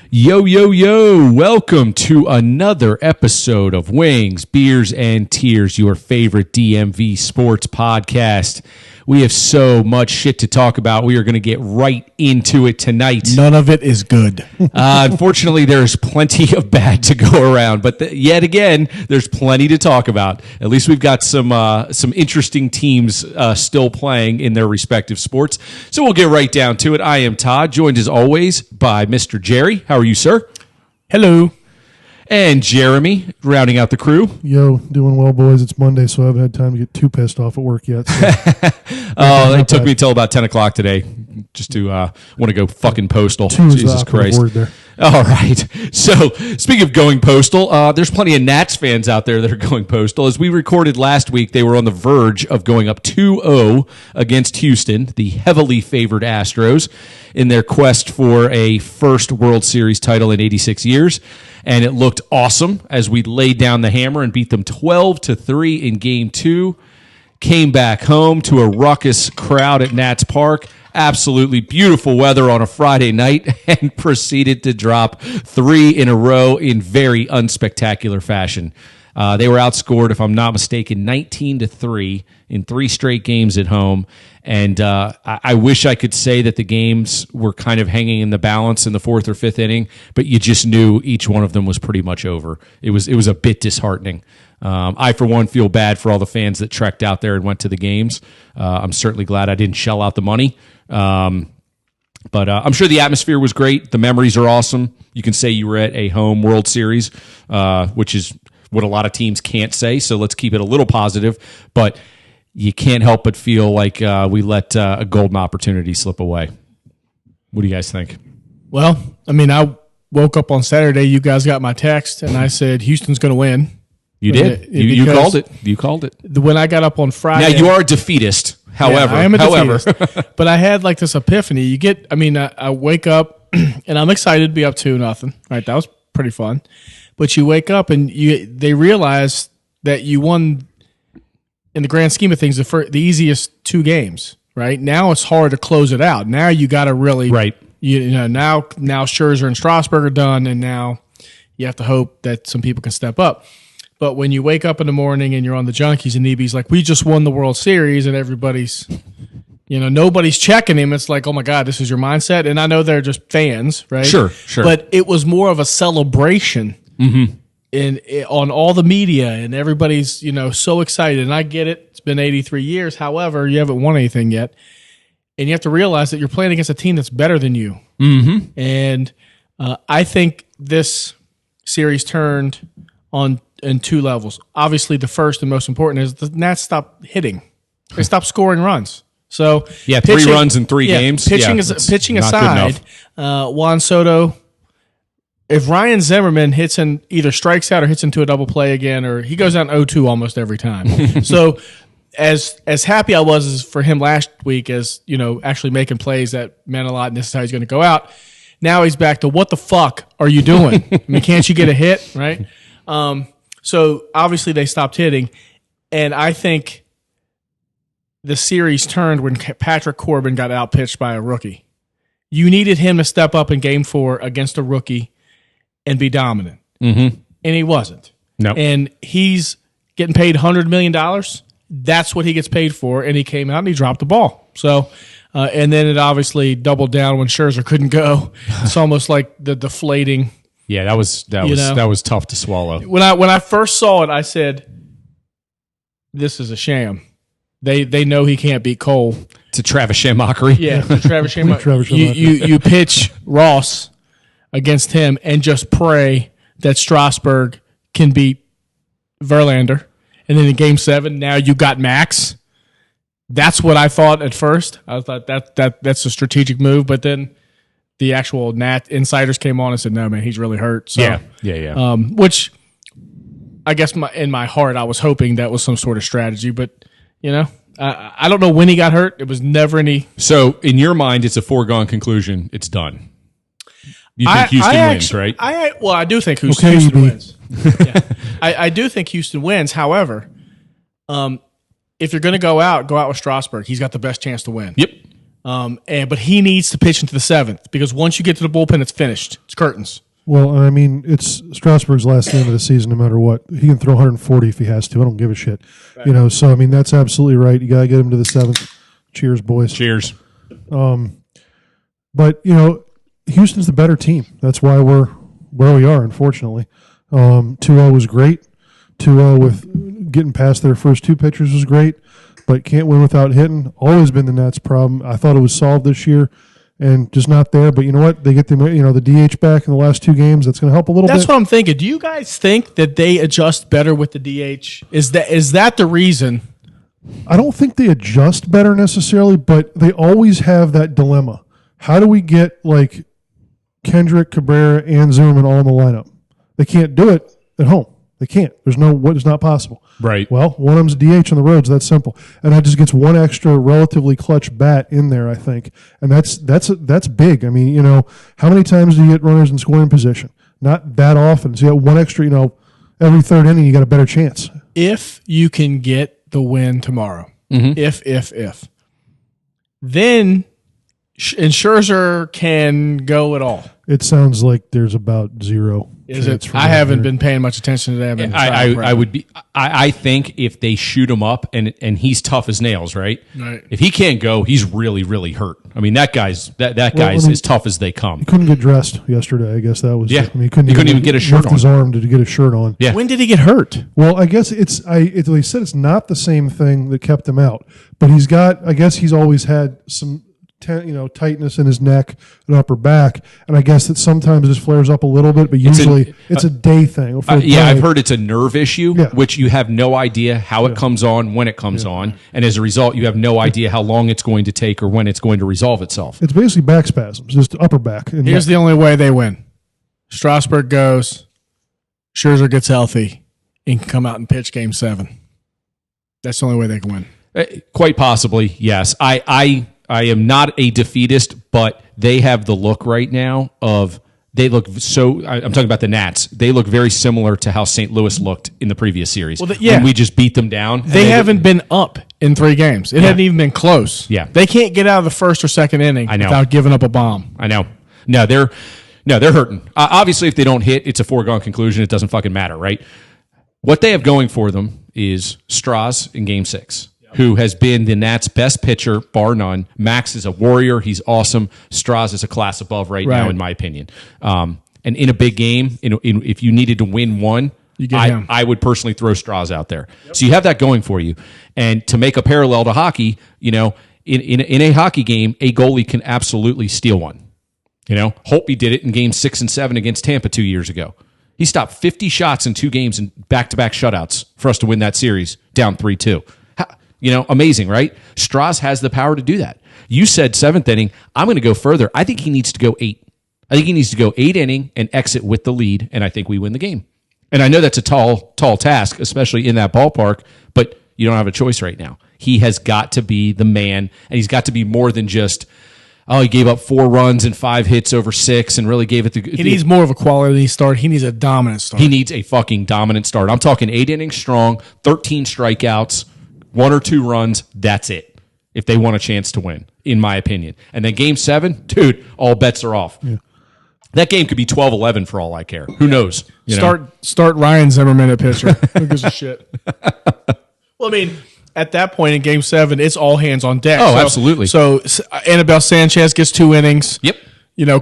Yo, yo, yo, welcome to another episode of Wings, Beers, and Tears, your favorite DMV sports podcast. We have so much shit to talk about. We are going to get right into it tonight. None of it is good. Unfortunately, there's plenty of bad to go around, but yet again, there's plenty to talk about. At least we've got some interesting teams still playing in their respective sports. So we'll get right down to it. I am Todd, joined as always by Mr. Jerry. How are you, sir? Hello. And Jeremy, rounding out the crew. Yo, doing well, boys. It's Monday, so I haven't had time to get too pissed off at work yet. So. It took me until about 10 o'clock today just to want to go fucking postal. Jesus Christ. Word there. All right. So, speaking of going postal, there's plenty of Nats fans out there that are going postal. As we recorded last week, they were on the verge of going up 2-0 against Houston, the heavily favored Astros, in their quest for a first World Series title in 86 years. And it looked awesome as we laid down the hammer and beat them 12-3 in Game 2. Came back home to a ruckus crowd at Nats Park. Absolutely beautiful weather on a Friday night, and proceeded to drop 3 in a row in very unspectacular fashion. They were outscored, if I'm not mistaken, 19-3 in 3 straight games at home. And I wish I could say that the games were kind of hanging in the balance in the 4th or 5th inning, but you just knew each one of them was pretty much over. It was a bit disheartening. I, for one, feel bad for all the fans that trekked out there and went to the games. I'm certainly glad I didn't shell out the money. But I'm sure the atmosphere was great. The memories are awesome. You can say you were at a home World Series, which is what a lot of teams can't say. So let's keep it a little positive. But you can't help but feel like we let a golden opportunity slip away. What do you guys think? Well, I mean, I woke up on Saturday. You guys got my text, and I said Houston's going to win. You did. You called it. You called it. When I got up on Friday. Now, you are a defeatist. However, yeah, I am a defeatist. But I had like this epiphany. I wake up, and I'm excited to be up 2-0. Right, that was pretty fun. But you wake up, and they realize that you won, in the grand scheme of things, the easiest 2 games. Right now, it's hard to close it out. Now you got to really right. Now Scherzer and Strasburg are done, and now you have to hope that some people can step up. But when you wake up in the morning and you're on the Junkies and EB's like, we just won the World Series, and everybody's, nobody's checking him. It's like, oh my God, this is your mindset. And I know they're just fans, right? Sure. But it was more of a celebration on all the media, and everybody's, so excited. And I get it. It's been 83 years. However, you haven't won anything yet. And you have to realize that you're playing against a team that's better than you. Mm-hmm. And I think this series turned in 2 levels. Obviously, the first and most important is the Nats stopped hitting. They stopped scoring runs. So 3 runs in 3 games. Pitching aside, Juan Soto. If Ryan Zimmerman either strikes out or hits into a double play again, or he goes out in 0-2 almost every time. So as happy I was for him last week as actually making plays that meant a lot, and this is how he's going to go out. Now he's back to what the fuck are you doing? I mean, can't you get a hit, right? So obviously they stopped hitting, and I think the series turned when Patrick Corbin got outpitched by a rookie. You needed him to step up in Game 4 against a rookie and be dominant, and he wasn't. No, and he's getting paid $100 million. That's what he gets paid for, and he came out and he dropped the ball. So, and then it obviously doubled down when Scherzer couldn't go. It's almost like the deflating. Yeah, that was tough to swallow. When I first saw it, I said, "This is a sham." They know he can't beat Cole. It's a Travis Shamockery. Yeah, Travis Shamockery. You pitch Ross against him and just pray that Strasburg can beat Verlander, and then in Game 7, now you got Max. That's what I thought at first. I thought that's a strategic move, but then the actual Nat insiders came on and said, "No, man, he's really hurt." So, yeah. Which I guess in my heart, I was hoping that was some sort of strategy, but I don't know when he got hurt. It was never any. So, in your mind, it's a foregone conclusion. It's done. You think Houston wins, right? I do think Houston wins. Yeah. I do think Houston wins. However, if you're going to go out with Strasburg. He's got the best chance to win. Yep. But he needs to pitch into the 7th because once you get to the bullpen, it's finished. It's curtains. Well, I mean, it's Strasburg's last game of the season, no matter what. He can throw 140 if he has to. I don't give a shit. Right. So, I mean, that's absolutely right. You got to get him to the 7th. Cheers, boys. Cheers. But, Houston's the better team. That's why we're where we are, unfortunately. 2-0 was great. 2-0 with getting past their first 2 pitchers was great, but can't win without hitting. Always been the Nats' problem. I thought it was solved this year. And just not there, but you know what? They get the DH back in the last 2 games. That's going to help a little bit. That's what I'm thinking. Do you guys think that they adjust better with the DH? Is that the reason? I don't think they adjust better necessarily, but they always have that dilemma. How do we get like Kendrick, Cabrera, and Zimmerman all in the lineup? They can't do it at home. They can't. It's not possible. Right. Well, one of them's DH on the roads. That's simple, and that just gets one extra relatively clutch bat in there, I think, and that's big. I mean, how many times do you get runners in scoring position? Not that often. So you got one extra. Every third inning, you got a better chance. If you can get the win tomorrow, if then Scherzer can go at all. It sounds like there's about 0. Is it? I haven't been paying much attention to them. I would be. I think if they shoot him up and he's tough as nails, right? Right. If he can't go, he's really, really hurt. I mean, that guy's as tough as they come. He couldn't get dressed yesterday. I guess that was. Yeah. I mean, he couldn't even get a shirt on. His arm to get a shirt on. Yeah. When did he get hurt? Well, I guess they said it's not the same thing that kept him out, but he's got. I guess he's always had some. Tightness in his neck and upper back, and I guess that sometimes it flares up a little bit, but usually it's a day thing. I've heard it's a nerve issue, which you have no idea how it comes on, when it comes on, and as a result, you have no idea how long it's going to take or when it's going to resolve itself. It's basically back spasms, just upper back. Here's the only way they win: Strasburg goes, Scherzer gets healthy, and can come out and pitch Game 7. That's the only way they can win. Quite possibly, yes. I am not a defeatist, but they have the look right now of they look so. I'm talking about the Nats. They look very similar to how St. Louis looked in the previous series. Well, when we just beat them down. They haven't been up in 3 games. It hadn't even been close. Yeah, they can't get out of the first or second inning without giving up a bomb. I know. No, they're hurting. Obviously, if they don't hit, it's a foregone conclusion. It doesn't fucking matter, right? What they have going for them is Strauss in Game 6. Who has been the Nats' best pitcher, bar none. Max is a warrior. He's awesome. Strauss is a class above right now, in my opinion. And in a big game, if you needed to win one, I would personally throw Strauss out there. Yep. So you have that going for you. And to make a parallel to hockey, in a hockey game, a goalie can absolutely steal one. Holtby did it in Games 6 and 7 against Tampa 2 years ago. He stopped 50 shots in 2 games in back-to-back shutouts for us to win that series, down 3-2. Amazing, right? Strauss has the power to do that. You said 7th inning. I'm going to go further. I think he needs to go 8. I think he needs to go 8 inning and exit with the lead, and I think we win the game. And I know that's a tall task, especially in that ballpark, but you don't have a choice right now. He has got to be the man, and he's got to be more than just, he gave up 4 runs and 5 hits over 6 and really gave it the... He needs more of a quality start. He needs a dominant start. He needs a fucking dominant start. I'm talking 8 innings strong, 13 strikeouts, 1 or 2 runs, that's it. If they want a chance to win, in my opinion. And then Game 7, dude, all bets are off. Yeah. That game could be 12-11 for all I care. Who knows? Start Ryan Zimmerman at pitcher. Who gives a shit? Well, I mean, at that point in Game 7, it's all hands on deck. Oh, absolutely. So Anibal Sanchez gets 2 innings. Yep.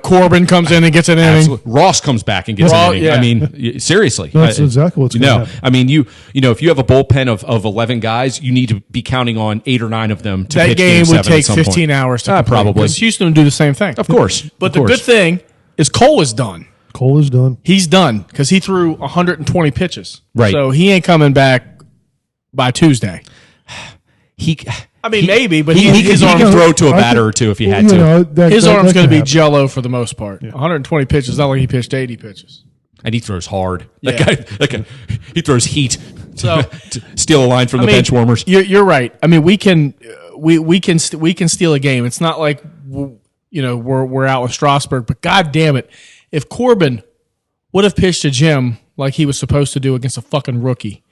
Corbin comes in and gets an inning. Absolutely. Ross comes back and gets an inning. Yeah. I mean, seriously. That's exactly what's going to happen. I mean, if you have a bullpen of 11 guys, you need to be counting on 8 or 9 of them to pitch Game 7 at some point. That game would take 15 hours to complete. Probably. Because Houston would do the same thing. Of course. But the good thing is Cole is done. Cole is done. He's done because he threw 120 pitches. Right. So he ain't coming back by Tuesday. Maybe, but he can throw to a batter or 2 if he had to. His arm's going to be jello for the most part. Yeah. 120 pitches, not like he pitched 80 pitches. And he throws hard. That guy, he throws heat to steal a line from the bench warmers. You're right. I mean, we can steal a game. It's not like we're out with Strasburg, but God damn it, if Corbin would have pitched to Jim like he was supposed to do against a fucking rookie,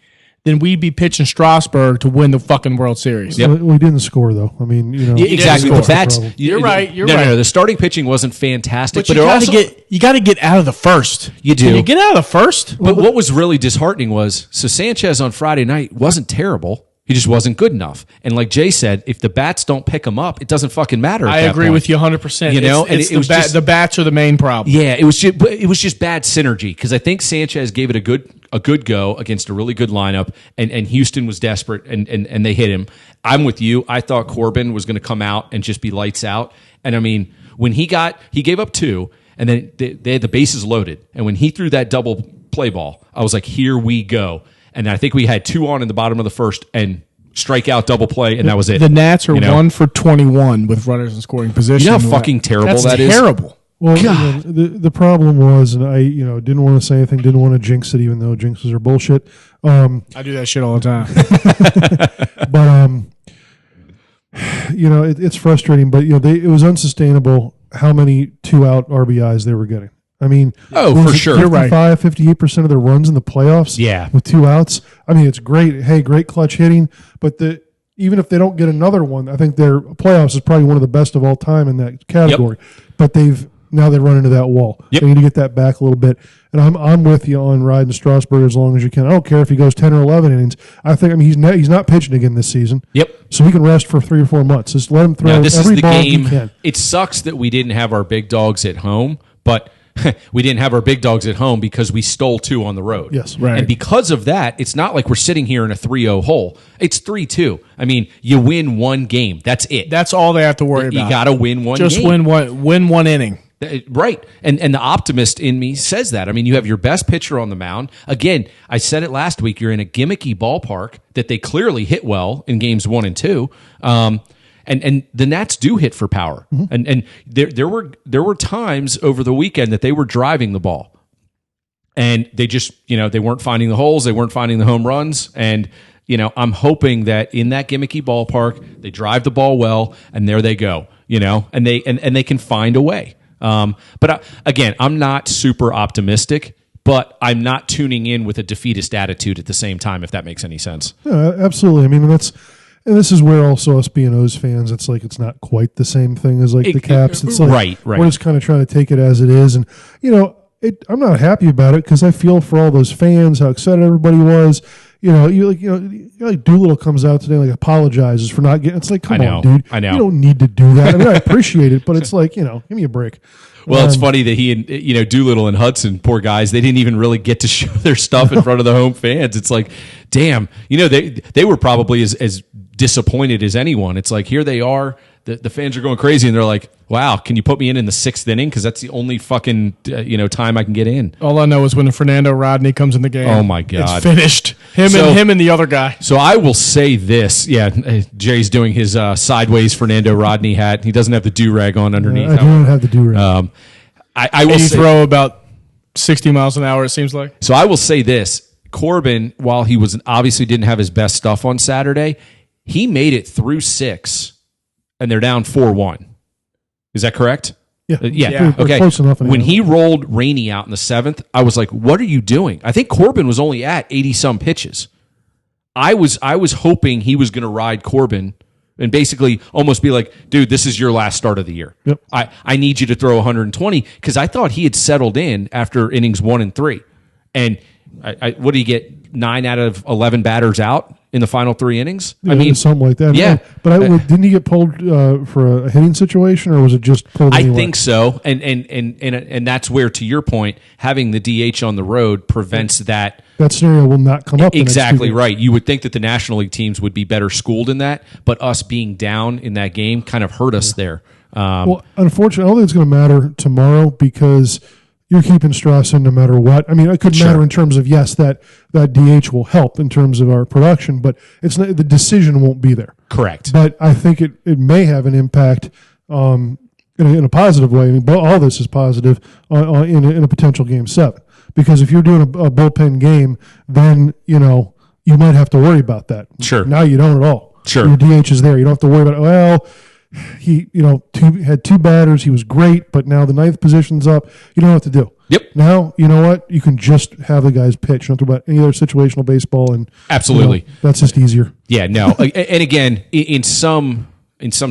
then we'd be pitching Strasburg to win the fucking World Series. Yep. We didn't score though. I mean, Yeah, exactly. didn't The bats. score. You're right. No. The starting pitching wasn't fantastic, But but you got to get out of the first. You do. Can you get out of the first? But what was really disheartening was Sanchez on Friday night wasn't terrible. He just wasn't good enough. And like Jay said, if the bats don't pick him up, it doesn't fucking matter. I agree with you 100%. You know, it's and it was just- the bats are the main problem. Yeah, it was just bad synergy because I think Sanchez gave it a good go against a really good lineup, and Houston was desperate and they hit him. I'm with you. I thought Corbin was going to come out and just be lights out. And I mean, when he gave up 2, and then they had the bases loaded, and when he threw that double play ball, I was like, here we go. And I think we had 2 on in the bottom of the first and strikeout double play, and that was it. The Nats are You know? 1 for 21 with runners in scoring position. You know how fucking terrible That's that is? terrible. Well, the problem was, and I didn't want to say anything, didn't want to jinx it, even though jinxes are bullshit. I do that shit all the time. But it's frustrating. But it was unsustainable how many 2-out RBIs they were getting. I mean, Oh, what for was it, sure. You're right. 58% of their runs in the playoffs. Yeah. with 2 outs. I mean, it's great. Hey, great clutch hitting. But even if they don't get another one, I think their playoffs is probably one of the best of all time in that category. But they run into that wall. Yep. They need to get that back a little bit. And I'm with you on riding Strasburg as long as you can. I don't care if he goes 10 or 11 innings. He's not pitching again this season. Yep. So he can rest for 3 or 4 months. Just let him throw Now, this is every the ball game. he can. It sucks that we didn't have our big dogs at home, but we didn't have our big dogs at home because we stole 2 on the road. Yes. Right. And because of that, it's not like we're sitting here in a 3-0 hole. It's 3-2. I mean, you win 1 game. That's it. That's all they have to worry You about. got to win 1 Just game. win one inning. Right. And the optimist in me says that. I mean, you have your best pitcher on the mound. Again, I said it last week, you're in a gimmicky ballpark that they clearly hit well in games 1 and 2. And the Nats do hit for power. Mm-hmm. And there were times over the weekend that they were driving the ball. And they just, they weren't finding the holes, they weren't finding the home runs. And, I'm hoping that in that gimmicky ballpark, they drive the ball well, and there they go, and they can find a way. But again, I'm not super optimistic, but I'm not tuning in with a defeatist attitude at the same time, if that makes any sense. Yeah, absolutely. I mean, and this is where also us being O's fans, it's like it's not quite the same thing as the Caps. It's like right. we're just kind of trying to take it as it is, and I'm not happy about it because I feel for all those fans how excited everybody was. Like Doolittle comes out today, like apologizes for not getting. It's like, come on, dude. I know. You don't need to do that. I mean, I appreciate it, but it's like, give me a break. Well, it's funny that he and Doolittle and Hudson, poor guys, they didn't even really get to show their stuff in front of the home fans. It's like, damn, they were probably as disappointed as anyone. It's like, here they are, the fans are going crazy, and they're like, wow, can you put me in the 6th inning? Because that's the only fucking time I can get in. All I know is when Fernando Rodney comes in the game. Oh, my God. It's finished. Him and the other guy. So I will say this. Yeah, Jay's doing his sideways Fernando Rodney hat. He doesn't have the do-rag on underneath. I don't have the do-rag. I will And you say, throw about 60 miles an hour, it seems like. so I will say this. Corbin, while he was obviously didn't have his best stuff on Saturday, he made it through 6, and they're down 4-1. Is that correct? Yeah. Yeah. We're Okay. close enough. When he rolled Rainey out in the 7th, I was like, "What are you doing?" I think Corbin was only at 80 some pitches. I was hoping he was going to ride Corbin and basically almost be like, "Dude, this is your last start of the year. Yep. I need you to throw 120," because I thought he had settled in after innings 1 and 3. And what did he get? 9 out of 11 batters out in the final 3 innings. I mean, something like that. Yeah. But didn't he get pulled for a hitting situation, or was it just pulled I anyway? think so, and that's where, to your point, having the DH on the road prevents that. that scenario will not come up. the next Exactly 2 games. right. You would think that the National League teams would be better schooled in that, but us being down in that game kind of hurt us there. Well, unfortunately, I don't think it's going to matter tomorrow because you're keeping Strauss in no matter what. I mean, it could matter in terms of, yes, that DH will help in terms of our production, but it's not, the decision won't be there. Correct. But I think it may have an impact in a positive way. I mean, all this is positive in a potential Game 7. Because if you're doing a bullpen game, then, you might have to worry about that. Sure. Now you don't at all. Sure. Your DH is there. You don't have to worry about, he, had two batters. He was great, but now the ninth position's up. You don't know what to do. Yep. Now, you know what? You can just have the guys pitch. Don't talk about any other situational baseball. And Absolutely. That's just easier. Yeah, no. And again, in some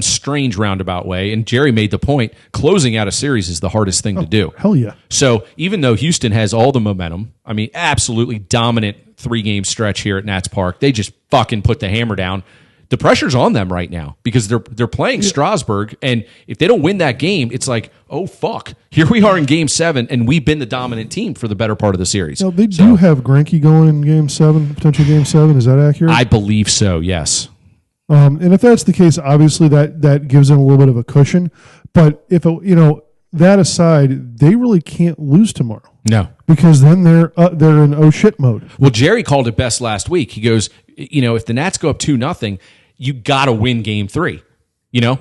strange roundabout way, and Jerry made the point, closing out a series is the hardest thing to do. Hell yeah. So even though Houston has all the momentum, I mean, absolutely dominant 3-game stretch here at Nats Park, they just fucking put the hammer down. The pressure's on them right now because they're playing Strasburg, and if they don't win that game, it's like, oh fuck, here we are in Game 7, and we've been the dominant team for the better part of the series. Now, they do have Greinke going in Game 7, potentially Game 7. Is that accurate? I believe so. Yes. And if that's the case, obviously that gives them a little bit of a cushion. But if that aside, they really can't lose tomorrow. No. Because then they're in oh shit mode. Well, Jerry called it best last week. He goes, if the Nats go up 2-0, you got to win Game 3.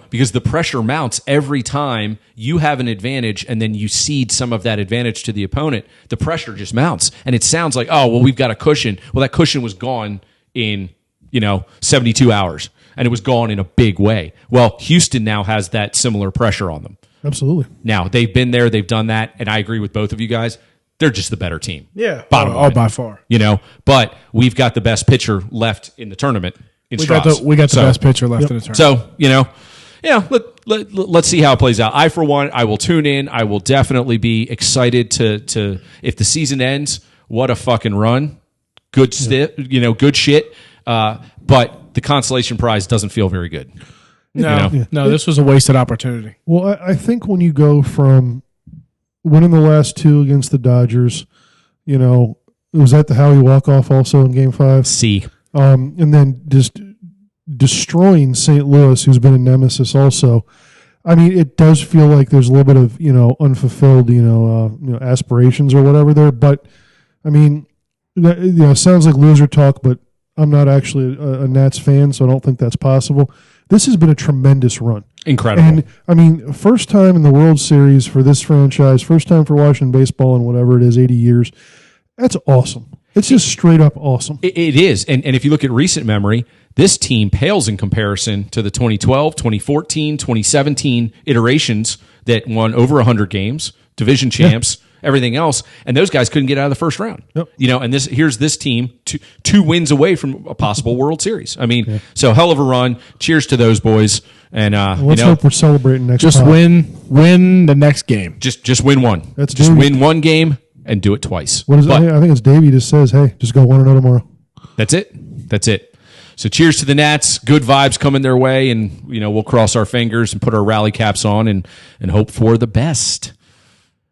Because the pressure mounts every time you have an advantage and then you cede some of that advantage to the opponent. The pressure just mounts. And it sounds like, oh, well, we've got a cushion. Well, that cushion was gone in, 72 hours. And it was gone in a big way. Well, Houston now has that similar pressure on them. Absolutely. Now, they've been there, they've done that, and I agree with both of you guys. They're just the better team. Yeah. Bottom line. By far. But we've got the best pitcher left in the tournament in Strauss. We got the best pitcher left in the tournament. So, let's see how it plays out. I, for one, I will tune in. I will definitely be excited to if the season ends, what a fucking run. Good shit. But the consolation prize doesn't feel very good. No, this was a wasted opportunity. Well, I think when you go from winning the last 2 against the Dodgers, was that the Howie walk-off also in Game 5? C. And then just destroying St. Louis, who's been a nemesis also. I mean, it does feel like there's a little bit of, unfulfilled, aspirations or whatever there. But, I mean, it sounds like loser talk, but I'm not actually a Nats fan, so I don't think that's possible. This has been a tremendous run. Incredible. And, I mean, first time in the World Series for this franchise, first time for Washington baseball in whatever it is, 80 years. That's awesome. It's just straight up awesome. It is. And if you look at recent memory, this team pales in comparison to the 2012, 2014, 2017 iterations that won over 100 games, division champs, everything else, and those guys couldn't get out of the first round. Yep. And here's this team two wins away from a possible World Series. I mean, so hell of a run. Cheers to those boys. And let's hope we're celebrating next. Just win the next game. Just win one. That's just Davey. win one game and do it twice. What is it? I think it's Davey just says, "Hey, just go 1-0 tomorrow." That's it. So cheers to the Nats. Good vibes coming their way, and we'll cross our fingers and put our rally caps on and hope for the best.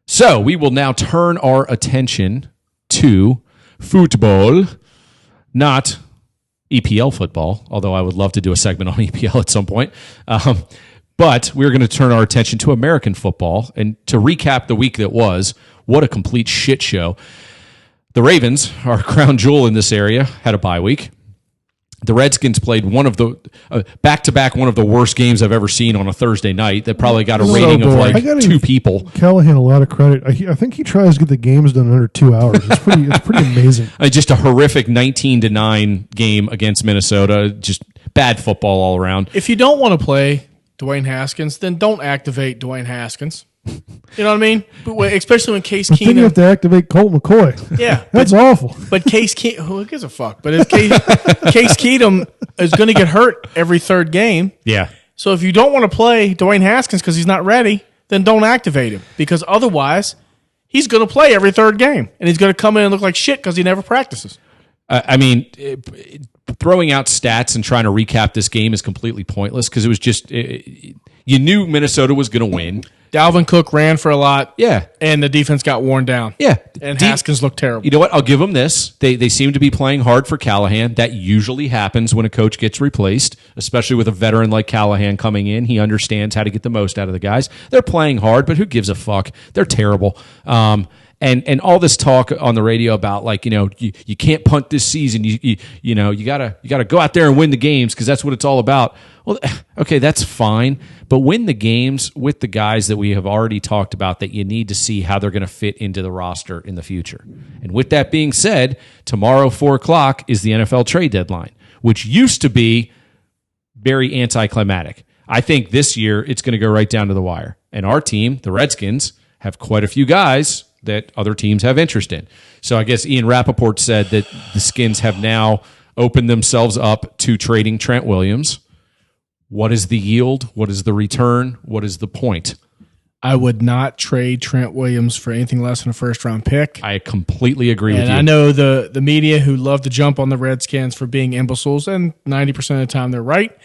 So we will now turn our attention to football, not EPL football, although I would love to do a segment on EPL at some point. But we're going to turn our attention to American football. And to recap the week that was, what a complete shit show. The Ravens, our crown jewel in this area, had a bye week. The Redskins played one of the back-to-back one of the worst games I've ever seen on a Thursday night. That probably got a rating of like 2 people. Callahan a lot of credit. I think he tries to get the games done in under 2 hours. It's pretty amazing. Just a horrific 19-9 game against Minnesota. Just bad football all around. If you don't want to play Dwayne Haskins, then don't activate Dwayne Haskins. You know what I mean? Especially when Case Keenum. Then you have to activate Colt McCoy. Yeah, that's awful. But Case Keenum, who gives a fuck? But if Case Keenum is going to get hurt every third game, yeah. So if you don't want to play Dwayne Haskins because he's not ready, then don't activate him, because otherwise he's going to play every third game and he's going to come in and look like shit because he never practices. I mean, throwing out stats and trying to recap this game is completely pointless because it was just you knew Minnesota was going to win. Dalvin Cook ran for a lot. Yeah. And the defense got worn down. Yeah. And Haskins looked terrible. You know what? I'll give them this. They seem to be playing hard for Callahan. That usually happens when a coach gets replaced, especially with a veteran like Callahan coming in. He understands how to get the most out of the guys. They're playing hard, but who gives a fuck? They're terrible. And all this talk on the radio about you can't punt this season. You gotta go out there and win the games because that's what it's all about. Well, okay, that's fine, but win the games with the guys that we have already talked about that you need to see how they're going to fit into the roster in the future. And with that being said, tomorrow 4:00 is the NFL trade deadline, which used to be very anticlimactic. I think this year it's going to go right down to the wire. And our team, the Redskins, have quite a few guys that other teams have interest in. So I guess Ian Rappaport said that the Skins have now opened themselves up to trading Trent Williams. What is the yield? What is the return? What is the point? I would not trade Trent Williams for anything less than a first-round pick. I completely agree with And you. I know the media who love to jump on the Redskins for being imbeciles, and 90% of the time they're right.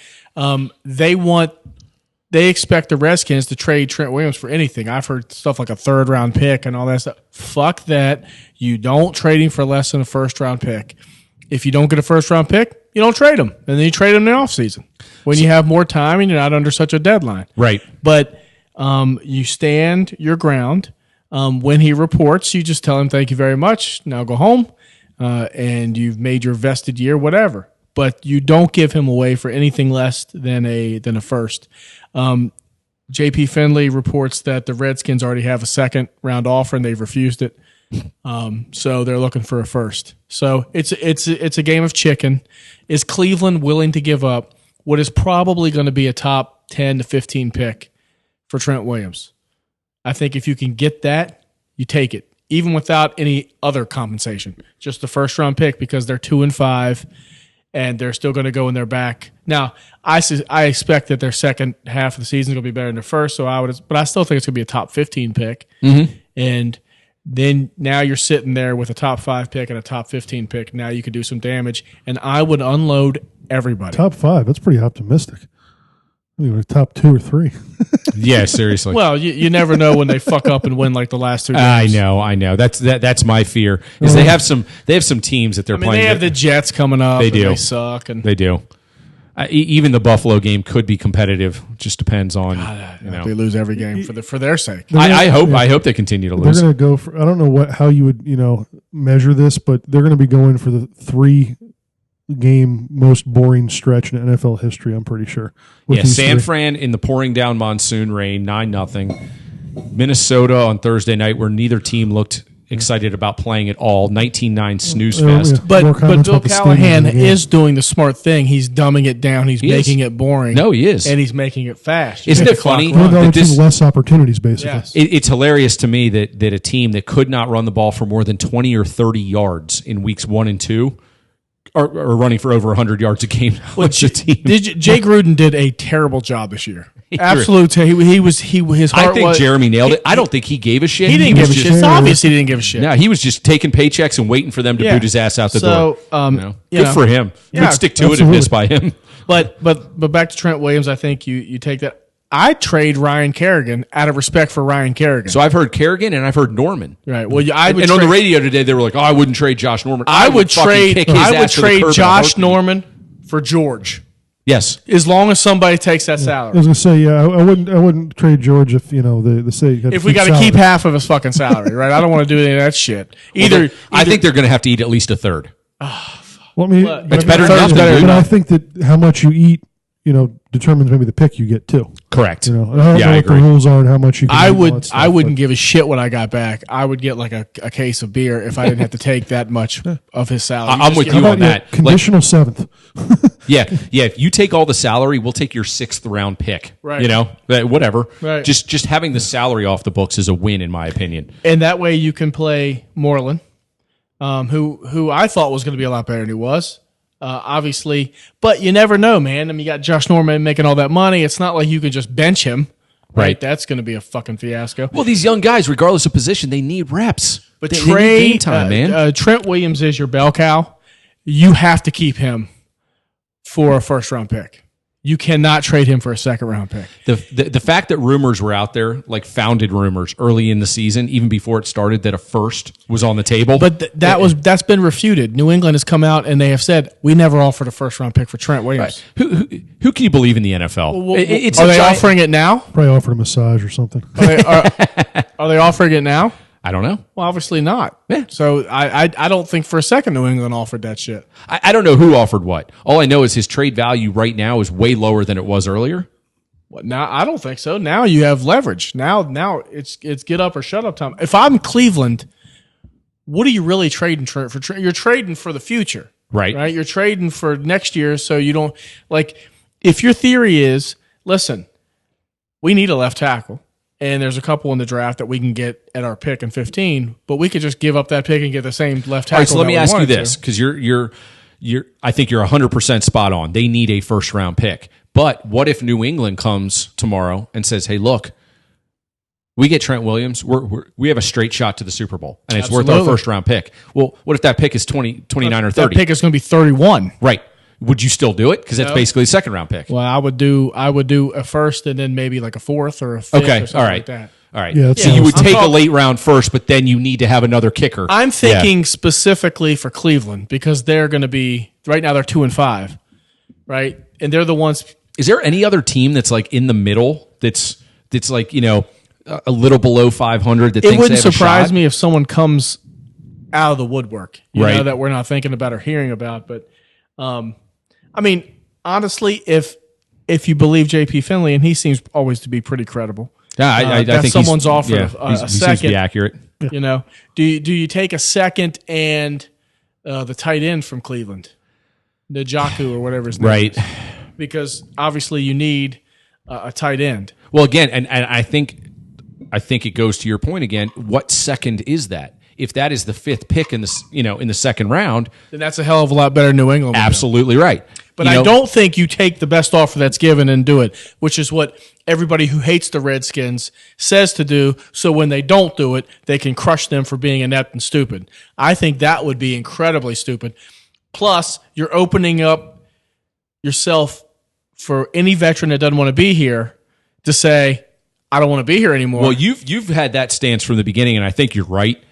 They expect the Redskins to trade Trent Williams for anything. I've heard stuff like a third-round pick and all that stuff. Fuck that. You don't trade him for less than a first-round pick. If you don't get a first-round pick, you don't trade him. And then you trade him in the offseason when you have more time and you're not under such a deadline. Right. But you stand your ground. When he reports, you just tell him, thank you very much. Now go home. And you've made your vested year, whatever. But you don't give him away for anything less than a first. J.P. Finley reports that the Redskins already have a second-round offer, and they've refused it. So they're looking for a first. So it's a game of chicken. Is Cleveland willing to give up what is probably going to be a top 10 to 15 pick for Trent Williams? I think if you can get that, you take it, even without any other compensation. Just the first-round pick because they're 2-5, and they're still going to go in their back. Now, I expect that their second half of the season is going to be better than their first, but I still think it's going to be a top 15 pick. Mm-hmm. And then now you're sitting there with a top 5 pick and a top 15 pick. Now you can do some damage, and I would unload everybody. Top 5. That's pretty optimistic. Anyway, top 2 or 3. Yeah, seriously. Well, you never know when they fuck up and win like the last 2 games. I know. That's my fear. Is they have some teams that they're playing. They have the Jets coming up. They do. They suck. And They do. Even the Buffalo game could be competitive. Just depends on they lose every game for their sake. I hope they continue to They're lose. going to go for, I don't know how you would, measure this, but they're going to be going for the 3-game most boring stretch in NFL history, I'm pretty sure. Yeah, San Fran in the pouring down monsoon rain, 9-0. Minnesota on Thursday night, where neither team looked excited about playing at all. 19-9 snooze fest. Yeah. But More comments Bill about the Callahan stadium again. is doing the smart thing. He's dumbing it down. He's making it boring. No, he is. And he's making it fast. Isn't Make it the clock funny? We're run. going that to this- less opportunities, basically. Yes. It's hilarious to me that a team that could not run the ball for more than 20 or 30 yards in weeks 1 and 2 are running for over 100 yards a game. What's your team? Jay Gruden did a terrible job this year. He Absolute. His heart I think was, Jeremy nailed it. I don't think he gave a shit. He didn't give a was shit. just- It's obvious he didn't give a shit. No, he was just taking paychecks and waiting for them to Yeah. boot his ass out the So, door. you Good know. for him. Yeah, Good stick to itiveness by him. But back to Trent Williams, I think you take that. I trade Ryan Kerrigan out of respect for Ryan Kerrigan. So I've heard Kerrigan and I've heard Norman. Right. Well, I would And on the trade- radio today, they were like, "Oh, I wouldn't trade Josh Norman. I would fucking kick trade. his I would ass to the trade curb in a Josh heartbeat." Norman for George, Yes. as long as somebody takes that I salary. was going to say, yeah, I wouldn't trade George if, the state had If we got to keep half of his fucking salary, right? I don't want to do any of that shit. I think they're going to have to eat at least a third. Well, I mean, It's better than nothing, But dude. I think that how much you eat, determines maybe the pick you get too. Correct. And I don't Yeah, know I what the agree. rules are and how much you can eat and all that stuff, I wouldn't give a shit what I got back. I would get like a case of beer if I didn't have to take that much of his salary. I'm with Just you get- on that. Like, Conditional 7th. yeah. If you take all the salary, we'll take your 6th round pick. Right. Whatever. Right. Just having the salary off the books is a win, in my opinion. And that way you can play Moreland, who I thought was going to be a lot better than he was. Obviously, but you never know, man. I mean, you got Josh Norman making all that money. It's not like you can just bench him. Right. That's going to be a fucking fiasco. Well, these young guys, regardless of position, they need reps. But they need game time, man. Trent Williams is your bell cow. You have to keep him for a first round pick. You cannot trade him for a second round pick. The fact that rumors were out there, like founded rumors early in the season, even before it started, that a first was on the table. But that's been refuted. New England has come out and they have said we never offered a first round pick for Trent Williams. who can you believe in the NFL? It's Are a they giant- offering it now? Probably offered a massage or something. Are they offering it now? I don't know. Well, obviously not. Yeah. So I don't think for a second New England offered that shit. I don't know who offered what. All I know is his trade value right now is way lower than it was earlier. What, now I don't think so. Now you have leverage. Now it's get up or shut up time. If I'm Cleveland, what are you really trading for? You're trading for the future, Right. Right. You're trading for next year, so you don't like. If your theory is listen, we need a left tackle. And there's a couple in the draft that we can get at our pick in 15, but we could just give up that pick and get the same left tackle. All right, so let me ask you this, because I think you're 100% spot on. They need a first round pick. But what if New England comes tomorrow and says, "Hey, look, we get Trent Williams. We have a straight shot to the Super Bowl, and it's worth our first round pick." Well, what if that pick is 20, 29 or 30? That pick is going to be 31. Right. Would you still do it? Because that's basically a second round pick. Well, I would do a first and then maybe like a fourth or a fifth. Okay. Or something All right. like that. All right. Yeah, so you would take a late round first, but then you need to have another kicker. I'm thinking specifically for Cleveland because they're going to be right now. They're 2-5, right? And they're the ones. Is there any other team that's like in the middle that's like, you know, a little below 500 that It thinks wouldn't they have surprise a shot? me if someone comes out of the woodwork, you Right. know, that we're not thinking about or hearing about. But, I mean, honestly, if you believe J.P. Finley, and he seems always to be pretty credible. Yeah, I that think someone's offered a he seems to second. be accurate. You know, do you take a second and the tight end from Cleveland, Njoku or whatever his name Right. is? Because obviously you need a tight end. Well, again, and I think it goes to your point again. What second is that? If that is the fifth pick in the second round, Then that's a hell of a lot better than New England. absolutely right. But I don't think you take the best offer that's given and do it, which is what everybody who hates the Redskins says to do. So when they don't do it, they can crush them for being inept and stupid. I think that would be incredibly stupid. Plus, you're opening up yourself for any veteran that doesn't want to be here to say, I don't want to be here anymore. Well, you've had that stance from the beginning, and I think you're right.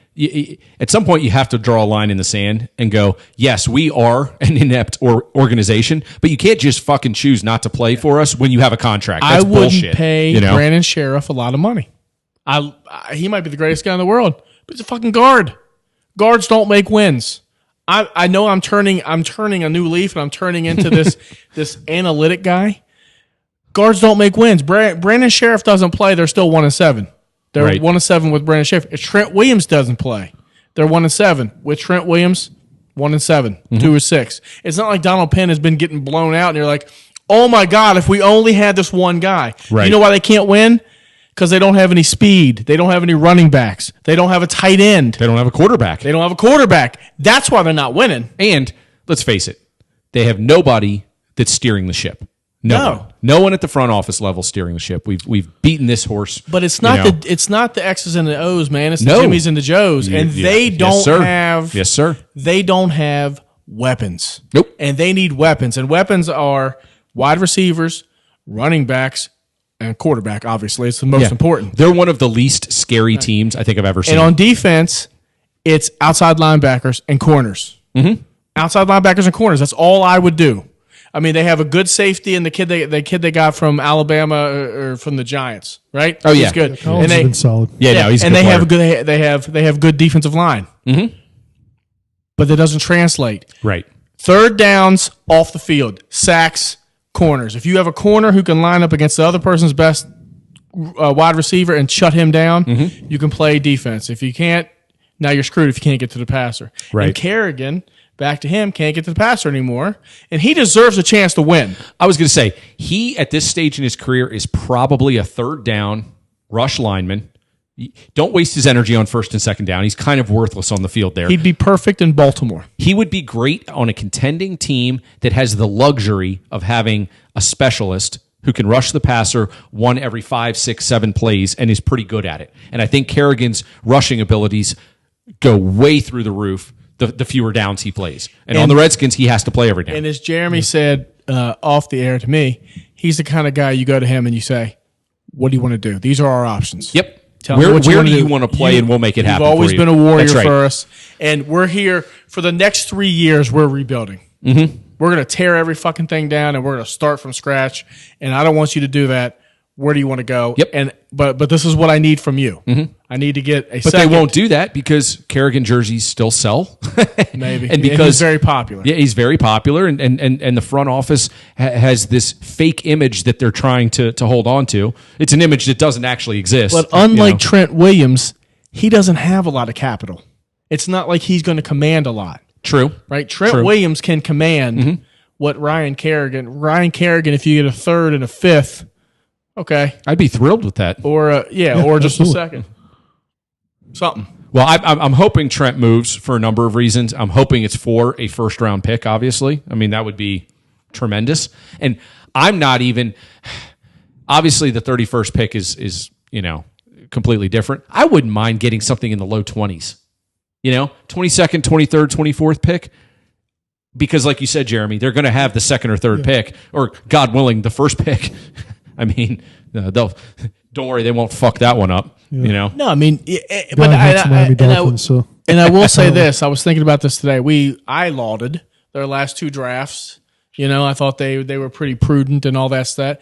At some point, you have to draw a line in the sand and go, yes, we are an inept organization, but you can't just fucking choose not to play for us when you have a contract. That's I wouldn't bullshit, pay you know? Brandon Sheriff a lot of money. He might be the greatest guy in the world, but he's a fucking guard. Guards don't make wins. I know I'm turning a new leaf and I'm turning into this analytic guy. Guards don't make wins. Brandon Sheriff doesn't play. They're still 1-7. They're Right. 1-7 with Brandon Sheriff. If Trent Williams doesn't play, they're 1-7 with Trent Williams. 1-7, 2-6. It's not like Donald Penn has been getting blown out, and you're like, oh my God, if we only had this one guy. Right. You know why they can't win? Because they don't have any speed. They don't have any running backs. They don't have a tight end. They don't have a quarterback. They don't have a quarterback. That's why they're not winning. And let's face it, they have nobody that's steering the ship. No one at the front office level steering the ship. We've beaten this horse. But it's not it's not the X's and the O's, man. It's the No. Jimmys and the Joes, and they don't have Yes, sir. They don't have weapons. Nope. And they need weapons, and weapons are wide receivers, running backs, and quarterback. Obviously, it's the most important. They're one of the least scary teams I think I've ever seen. And on defense, it's outside linebackers and corners. Mm-hmm. Outside linebackers and corners. That's all I would do. I mean, they have a good safety, and the kid they got from Alabama or from the Giants, right? Oh, yeah. He's good. Collins And has been solid. no, he's a and good they have a player. good they have good defensive line. Mm-hmm. But that doesn't translate. Right. Third downs off the field, sacks, corners. If you have a corner who can line up against the other person's best wide receiver and shut him down, you can play defense. If you can't, now you're screwed if you can't get to the passer. Right. And Kerrigan, back to him, can't get to the passer anymore, and he deserves a chance to win. I was going to say, he, at this stage in his career, is probably a third down rush lineman. Don't waste his energy on first and second down. He's kind of worthless on the field there. He'd be perfect in Baltimore. He would be great on a contending team that has the luxury of having a specialist who can rush the passer one every 5, 6, 7 plays and is pretty good at it. And I think Kerrigan's rushing abilities go way through the roof the fewer downs he plays. And on the Redskins, he has to play every down. And as Jeremy said off the air to me, he's the kind of guy you go to him and you say, what do you want to do? These are our options. Yep. Tell me Where what do wanna you want to play, and we'll make it happen. You've always for you. been a warrior That's right. for us, and we're here for the next 3 years. We're rebuilding. Mm-hmm. We're going to tear every fucking thing down, and we're going to start from scratch. And I don't want you to do that. Where do you want to go? Yep. And but this is what I need from you. Mm-hmm. I need to get a. But they won't do that because Kerrigan jerseys still sell. Maybe, and because he's very popular. Yeah, he's very popular, and the front office has this fake image that they're trying to hold on to. It's an image that doesn't actually exist. But unlike Trent Williams, he doesn't have a lot of capital. It's not like he's going to command a lot. True. Right? Trent Williams can command what Ryan Kerrigan, if you get a third and a fifth Okay. I'd be thrilled with that. Or or just absolutely. a second. Something. Well, I'm hoping Trent moves for a number of reasons. I'm hoping it's for a first-round pick, obviously. I mean, that would be tremendous. And I'm not even – obviously, the 31st pick is completely different. I wouldn't mind getting something in the low 20s. 22nd, 23rd, 24th pick. Because like you said, Jeremy, they're going to have the second or third pick, or God willing, the first pick. I mean, don't worry, they won't fuck that one up. No, I mean, But Miami Dolphins, so and I will say this: I was thinking about this today. I lauded their last two drafts. I thought they were pretty prudent and all that stuff.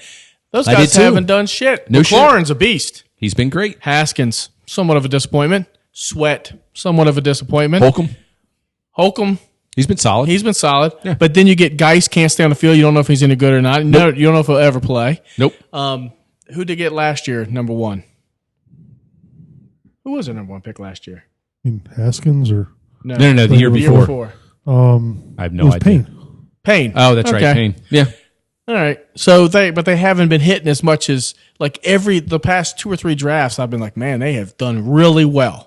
Those guys haven't done shit. No McLaurin's a beast. He's been great. Haskins, somewhat of a disappointment. Sweat, somewhat of a disappointment. Holcomb. He's been solid. He's been solid. Yeah. But then you get Geis, can't stay on the field. You don't know if he's any good or not. Nope. You don't know if he'll ever play. Nope. Who did they get last year, number one? Who was their number one pick last year? Haskins or no, the year before. I have no idea. Payne. Oh, that's right, Payne. Yeah. All right. So they haven't been hitting as much as like the past 2 or 3 drafts. I've been like, man, they have done really well.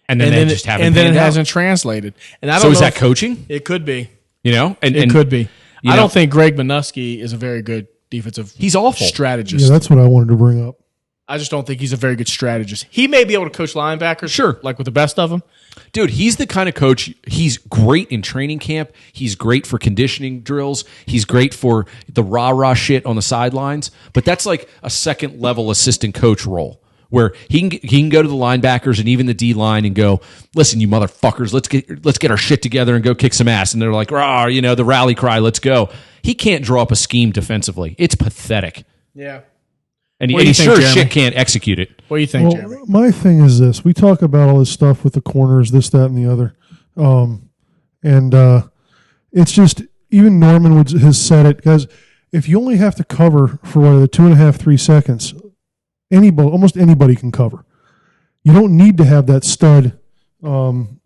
And then they just haven't. And then it hasn't translated. And I don't so know is that coaching? It could be. And it could be. I don't think Greg Minuski is a very good defensive. He's awful strategist. Yeah, that's what I wanted to bring up. I just don't think he's a very good strategist. He may be able to coach linebackers, sure, like with the best of them. Dude, he's the kind of coach. He's great in training camp. He's great for conditioning drills. He's great for the rah-rah shit on the sidelines. But that's like a second level assistant coach role, where he can go to the linebackers and even the D line and go, listen, you motherfuckers, let's get our shit together and go kick some ass. And they're like, rah, the rally cry, let's go. He can't draw up a scheme defensively. It's pathetic. Yeah. And he sure as shit can't execute it. What do you think, Jeremy? My thing is this. We talk about all this stuff with the corners, this, that, and the other. It's just, even Norman has said it, because if you only have to cover for 2.5, 3 seconds, almost anybody can cover. You don't need to have that stud, lineman,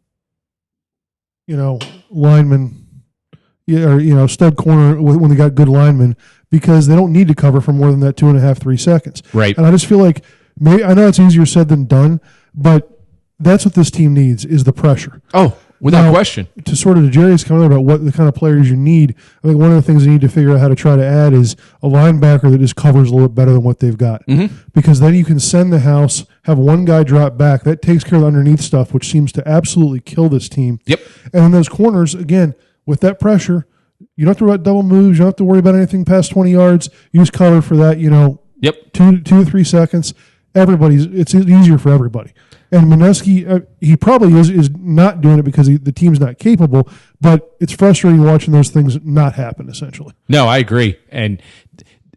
or stud corner when they got good linemen, because they don't need to cover for more than that 2.5, 3 seconds. Right. And I just feel like I know it's easier said than done, but that's what this team needs is the pressure. Oh, without question. To sort of Jerry's comment about what the kind of players you need, I think one of the things they need to figure out how to try to add is a linebacker that just covers a little bit better than what they've got. Mm-hmm. Because then you can send the house, have one guy drop back. That takes care of the underneath stuff, which seems to absolutely kill this team. Yep. And then those corners, again, with that pressure, you don't have to worry about double moves. You don't have to worry about anything past 20 yards. You just cover for that, Yep. 2 to 3 seconds. It's easier for everybody. And Minuski, he probably is not doing it because the team's not capable, but it's frustrating watching those things not happen, essentially. No, I agree. And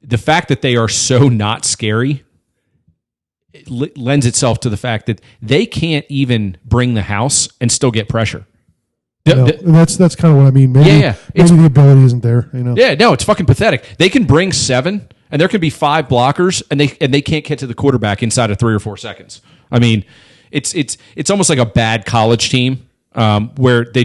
the fact that they are so not scary lends itself to the fact that they can't even bring the house and still get pressure. And that's kind of what I mean. Maybe the ability isn't there. Yeah, no, it's fucking pathetic. They can bring 7, and there can be 5 blockers, and they can't get to the quarterback inside of 3 or 4 seconds. I mean, it's almost like a bad college team where they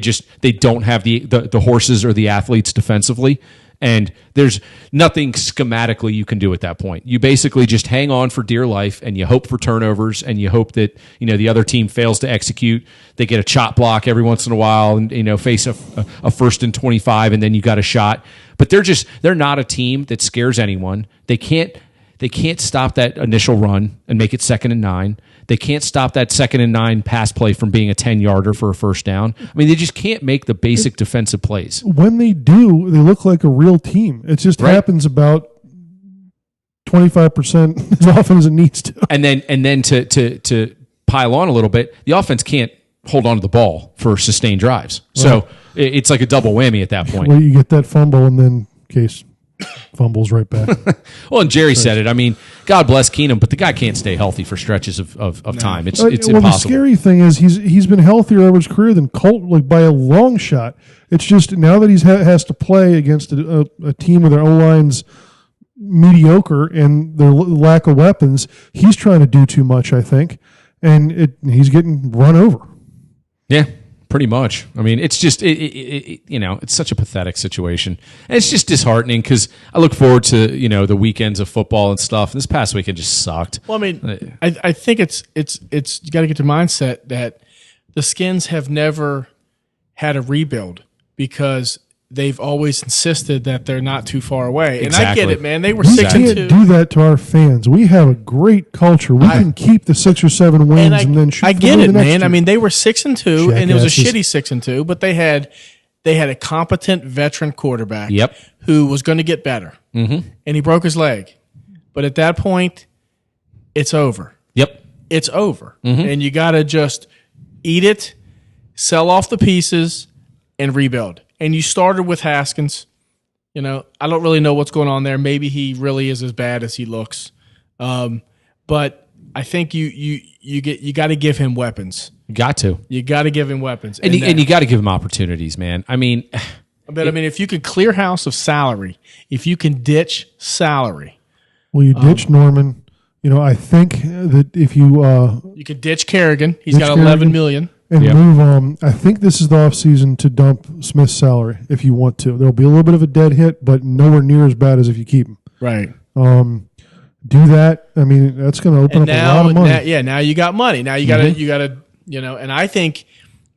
don't have the horses or the athletes defensively, and there's nothing schematically you can do at that point. You basically just hang on for dear life, and you hope for turnovers, and you hope that the other team fails to execute. They get a chop block every once in a while, and face a 1st and 25, and then you got a shot. But they're not a team that scares anyone. They can't stop that initial run and make it 2nd and 9. They can't stop that 2nd and 9 pass play from being a 10-yarder for a first down. I mean, they just can't make the basic defensive plays. When they do, they look like a real team. It just happens about 25% as often as it needs to. And then to pile on a little bit, the offense can't hold on to the ball for sustained drives. Right. So it's like a double whammy at that point. Well, you get that fumble, and then Case fumbles right back. Well, and Jerry said it. I mean, God bless Keenum, but the guy can't stay healthy for stretches of time. It's impossible. The scary thing is he's been healthier over his career than Colt, like by a long shot. It's just now that he has to play against a team where their O-line's mediocre and their lack of weapons, he's trying to do too much, I think, and he's getting run over. Yeah. Pretty much. I mean, it's just it's such a pathetic situation, and it's just disheartening because I look forward to the weekends of football and stuff. This past weekend just sucked. Well, I mean, I think it's you got to get the mindset that the Skins have never had a rebuild because they've always insisted that they're not too far away. And I get it, man. They were 6-2. We can't do that to our fans. We have a great culture. We can keep the 6 or 7 wins and then shoot. I for get the it, next man. year. I mean, they were 6-2, and it was a Jackasses. shitty 6-2, but they had a competent veteran quarterback. Yep. Who was going to get better, and he broke his leg. But at that point, it's over. Yep. It's over, and you got to just eat it, sell off the pieces, and rebuild. And you started with Haskins. I don't really know what's going on there. Maybe he really is as bad as he looks. But I think you got to give him weapons. Got to. You got to give him weapons. And you got to give him opportunities, man. I mean, if you can clear house of salary, if you can ditch salary. Well, you ditch Norman. I think that if you You could ditch Kerrigan. He's Ditch got $11 Kerrigan. million. and Yep. move I think this is the offseason to dump Smith's salary if you want to. There'll be a little bit of a dead hit, but nowhere near as bad as if you keep him. Right. Do that. I mean, that's going to open up a lot of money. Now you got money. Now you got to and I think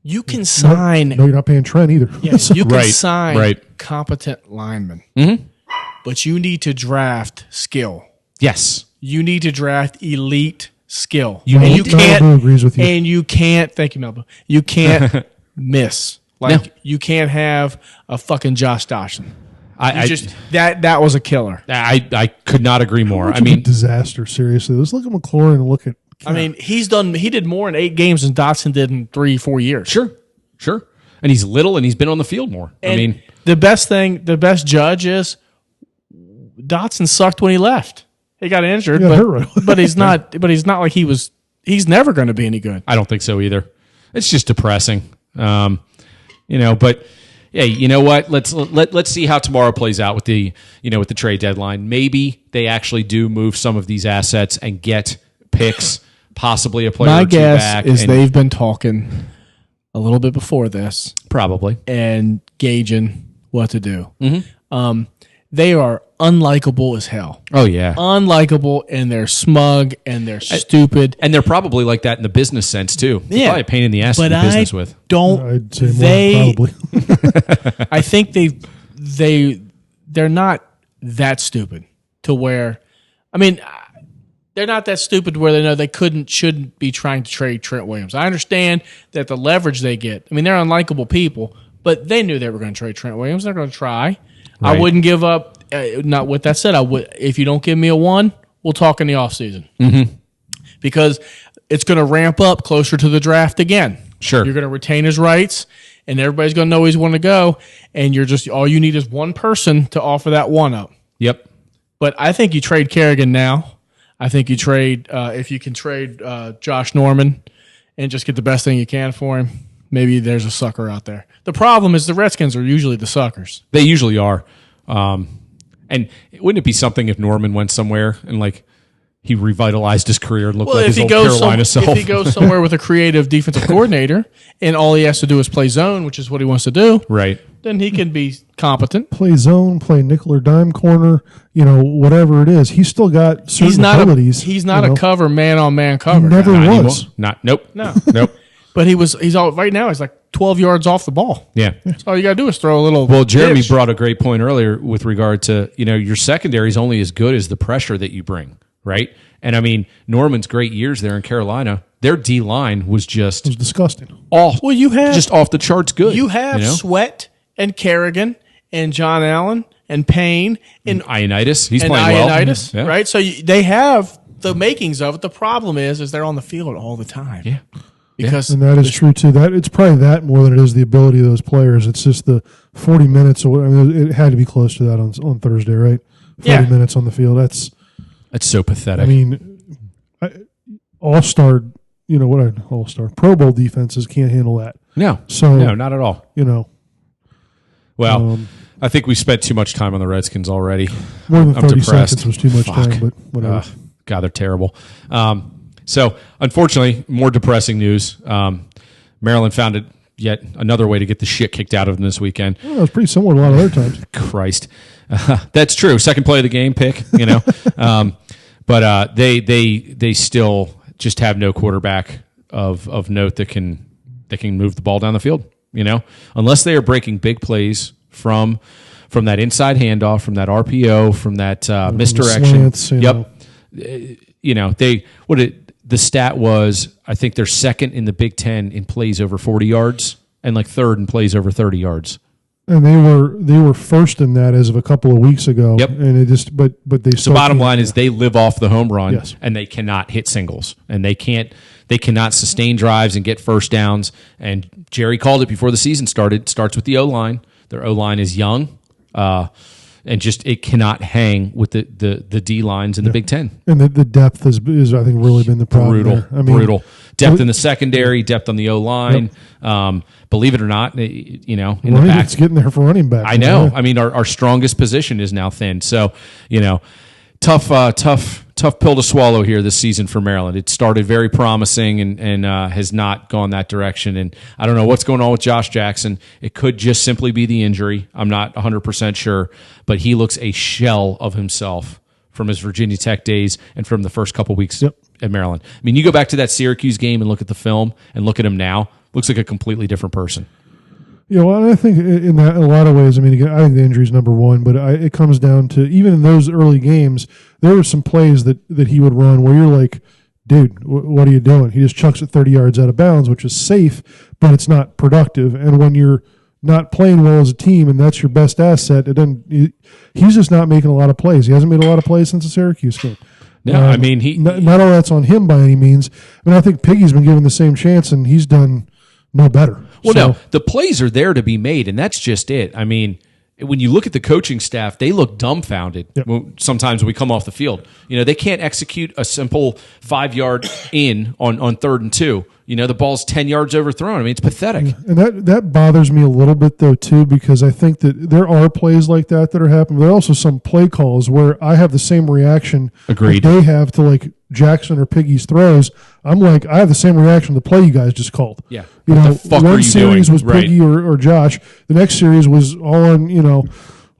you can sign. No, you're not paying Trent either. Yes, you can Right, sign right. competent linemen, Mm-hmm. but you need to draft skill. Yes. You need to draft elite skill. You and need you to- can't. Malibu agrees with you. And you can't. Thank you, Melba. You can't miss. Like No. you can't have a fucking Josh Dawson. I That was a killer. I could not agree more. Much I of a mean, disaster. Seriously, let's look at McLaurin and look at. I mean, he did more in 8 games than Dotson did in 3-4 years. sure. And he's little and he's been on the field more. And I mean, the best judge is Dotson sucked when he left. He got injured, He got but, hurt right away. but he's not. But he's not like he was. He's never going to be any good. I don't think so either. It's just depressing. But yeah, you know what? Let's see how tomorrow plays out with the with the trade deadline. Maybe they actually do move some of these assets and get picks, possibly a player My or two guess back. is and they've been talking a little bit before this probably. and gauging what to do. Mm-hmm. They are unlikable as hell. Oh yeah. Unlikable, and they're smug and they're stupid. And they're probably like that in the business sense too. They're Yeah. probably a pain in the ass to But do business I with. don't. I'd say more they probably. I think they're not that stupid to where, I mean, they're not that stupid where they know they shouldn't be trying to trade Trent Williams. I understand that the leverage they get. I mean, they're unlikable people, but they knew they were going to trade Trent Williams. They're going to try. I Right. wouldn't give up. Not with that said, I would. If you don't give me a 1, we'll talk in the offseason. Because it's going to ramp up closer to the draft again. Sure. You're going to retain his rights, and everybody's going to know he's want to go, and all you need is one person to offer that 1 up. Yep. But I think you trade Kerrigan now. I think you trade if you can trade Josh Norman and just get the best thing you can for him. Maybe there's a sucker out there. The problem is the Redskins are usually the suckers. They usually are. And wouldn't it be something if Norman went somewhere and like he revitalized his career and looked like his old Carolina self? If he goes somewhere with a creative defensive coordinator and all he has to do is play zone, which is what he wants to do, Right. then he can be competent. Play zone, play nickel or dime corner, whatever it is. He's still got certain abilities. He's not a cover man-on-man cover. He never guy. Not was. anymore. Nope. No. Nope. But he's all right now. He's like 12 yards off the ball. Yeah. So all you got to do is throw a little. Well, Jeremy pitch. brought a great point earlier with regard to, your secondary is only as good as the pressure that you bring, right? And I mean, Norman's great years there in Carolina, their D line was just It was disgusting. off. Well, you have just off the charts good. You have Sweat and Kerrigan and John Allen and Payne and Ioannidis. He's and playing well. Ioannidis, Yeah. right? So they have the makings of it. The problem is they're on the field all the time. Yeah. Because And that is true too. That it's probably that more than it is the ability of those players. It's just the 40 minutes. Or it had to be close to that on Thursday, right? 40 minutes on the field. That's so pathetic. I mean, all-star. All-star Pro Bowl defenses can't handle that. no, not at all. Well, I think we spent too much time on the Redskins already. More than I'm 30 depressed. seconds was too much Fuck. time, but whatever. God, they're terrible. So, unfortunately, more depressing news. Maryland found it yet another way to get the shit kicked out of them this weekend. Well, it was pretty similar to a lot of other times. Christ. That's true. Second play of the game pick, but they still just have no quarterback of note that can move the ball down the field, unless they are breaking big plays from that inside handoff, from that RPO, from that misdirection. Slants, The stat was, I think they're second in the Big Ten in plays over 40 yards and like third in plays over 30 yards. And they were first in that as of a couple of weeks ago. Yep. And it just but they So bottom line is they live off the home run, Yes. and they cannot hit singles, and they cannot sustain drives and get first downs. And Jerry called it before the season started. It starts with the O-line. Their O-line is young, and just it cannot hang with the D lines in the Big Ten. and the depth is I think really been the problem. Brutal, there. brutal. Depth in the secondary, depth on the O-line. Believe it or not, in the back. It's getting there for running back. I know. I mean, our strongest position is now thin. So, tough pill to swallow here this season for Maryland. It started very promising and has not gone that direction. And I don't know what's going on with Josh Jackson. It could just simply be the injury. I'm not 100% sure, but he looks a shell of himself from his Virginia Tech days and from the first couple weeks at Maryland. I mean, you go back to that Syracuse game and look at the film and look at him now. Looks like a completely different person. Well, I think in a lot of ways, I mean, again, I think the injury is number one, but it comes down to even in those early games, there were some plays that he would run where you're like, dude, what are you doing? He just chucks it 30 yards out of bounds, which is safe, but it's not productive. And when you're not playing well as a team and that's your best asset, he's just not making a lot of plays. He hasn't made a lot of plays since the Syracuse game. No, I mean, not all that's on him by any means. I mean, I think Piggy's been given the same chance, and he's done no better. Well, no, the plays are there to be made, and that's just it. I mean, when you look at the coaching staff, they look dumbfounded sometimes when we come off the field. They can't execute a simple 5-yard in on 3rd and 2. The ball's 10 yards overthrown. I mean, it's pathetic. And that bothers me a little bit, though, too, because I think that there are plays like that are happening. There are also some play calls where I have the same reaction Agreed. that they have to, like, Jackson or Piggy's throws. I'm like, I have the same reaction to the play you guys just called. Yeah. What the fuck are one you series doing? was Right. Piggy or Josh. The next series was all on,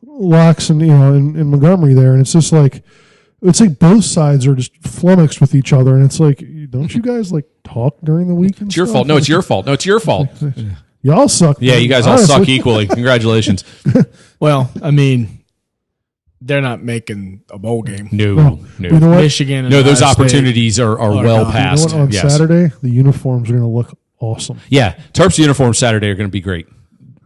Locks and, in Montgomery there. And it's just like, it's like both sides are just flummoxed with each other. And it's like, don't you guys, like, talk during the week? It's your fault. No, it's your fault. No, it's your fault. Y'all suck. Yeah, man. you guys all Honestly. suck equally. Congratulations. Well, I mean, they're not making a bowl game. No. You know what? Michigan and No, those Ohio State. opportunities are well not. past. You know what? On Yes. Saturday, the uniforms are going to look awesome. Yeah, Terps uniforms Saturday are going to be great.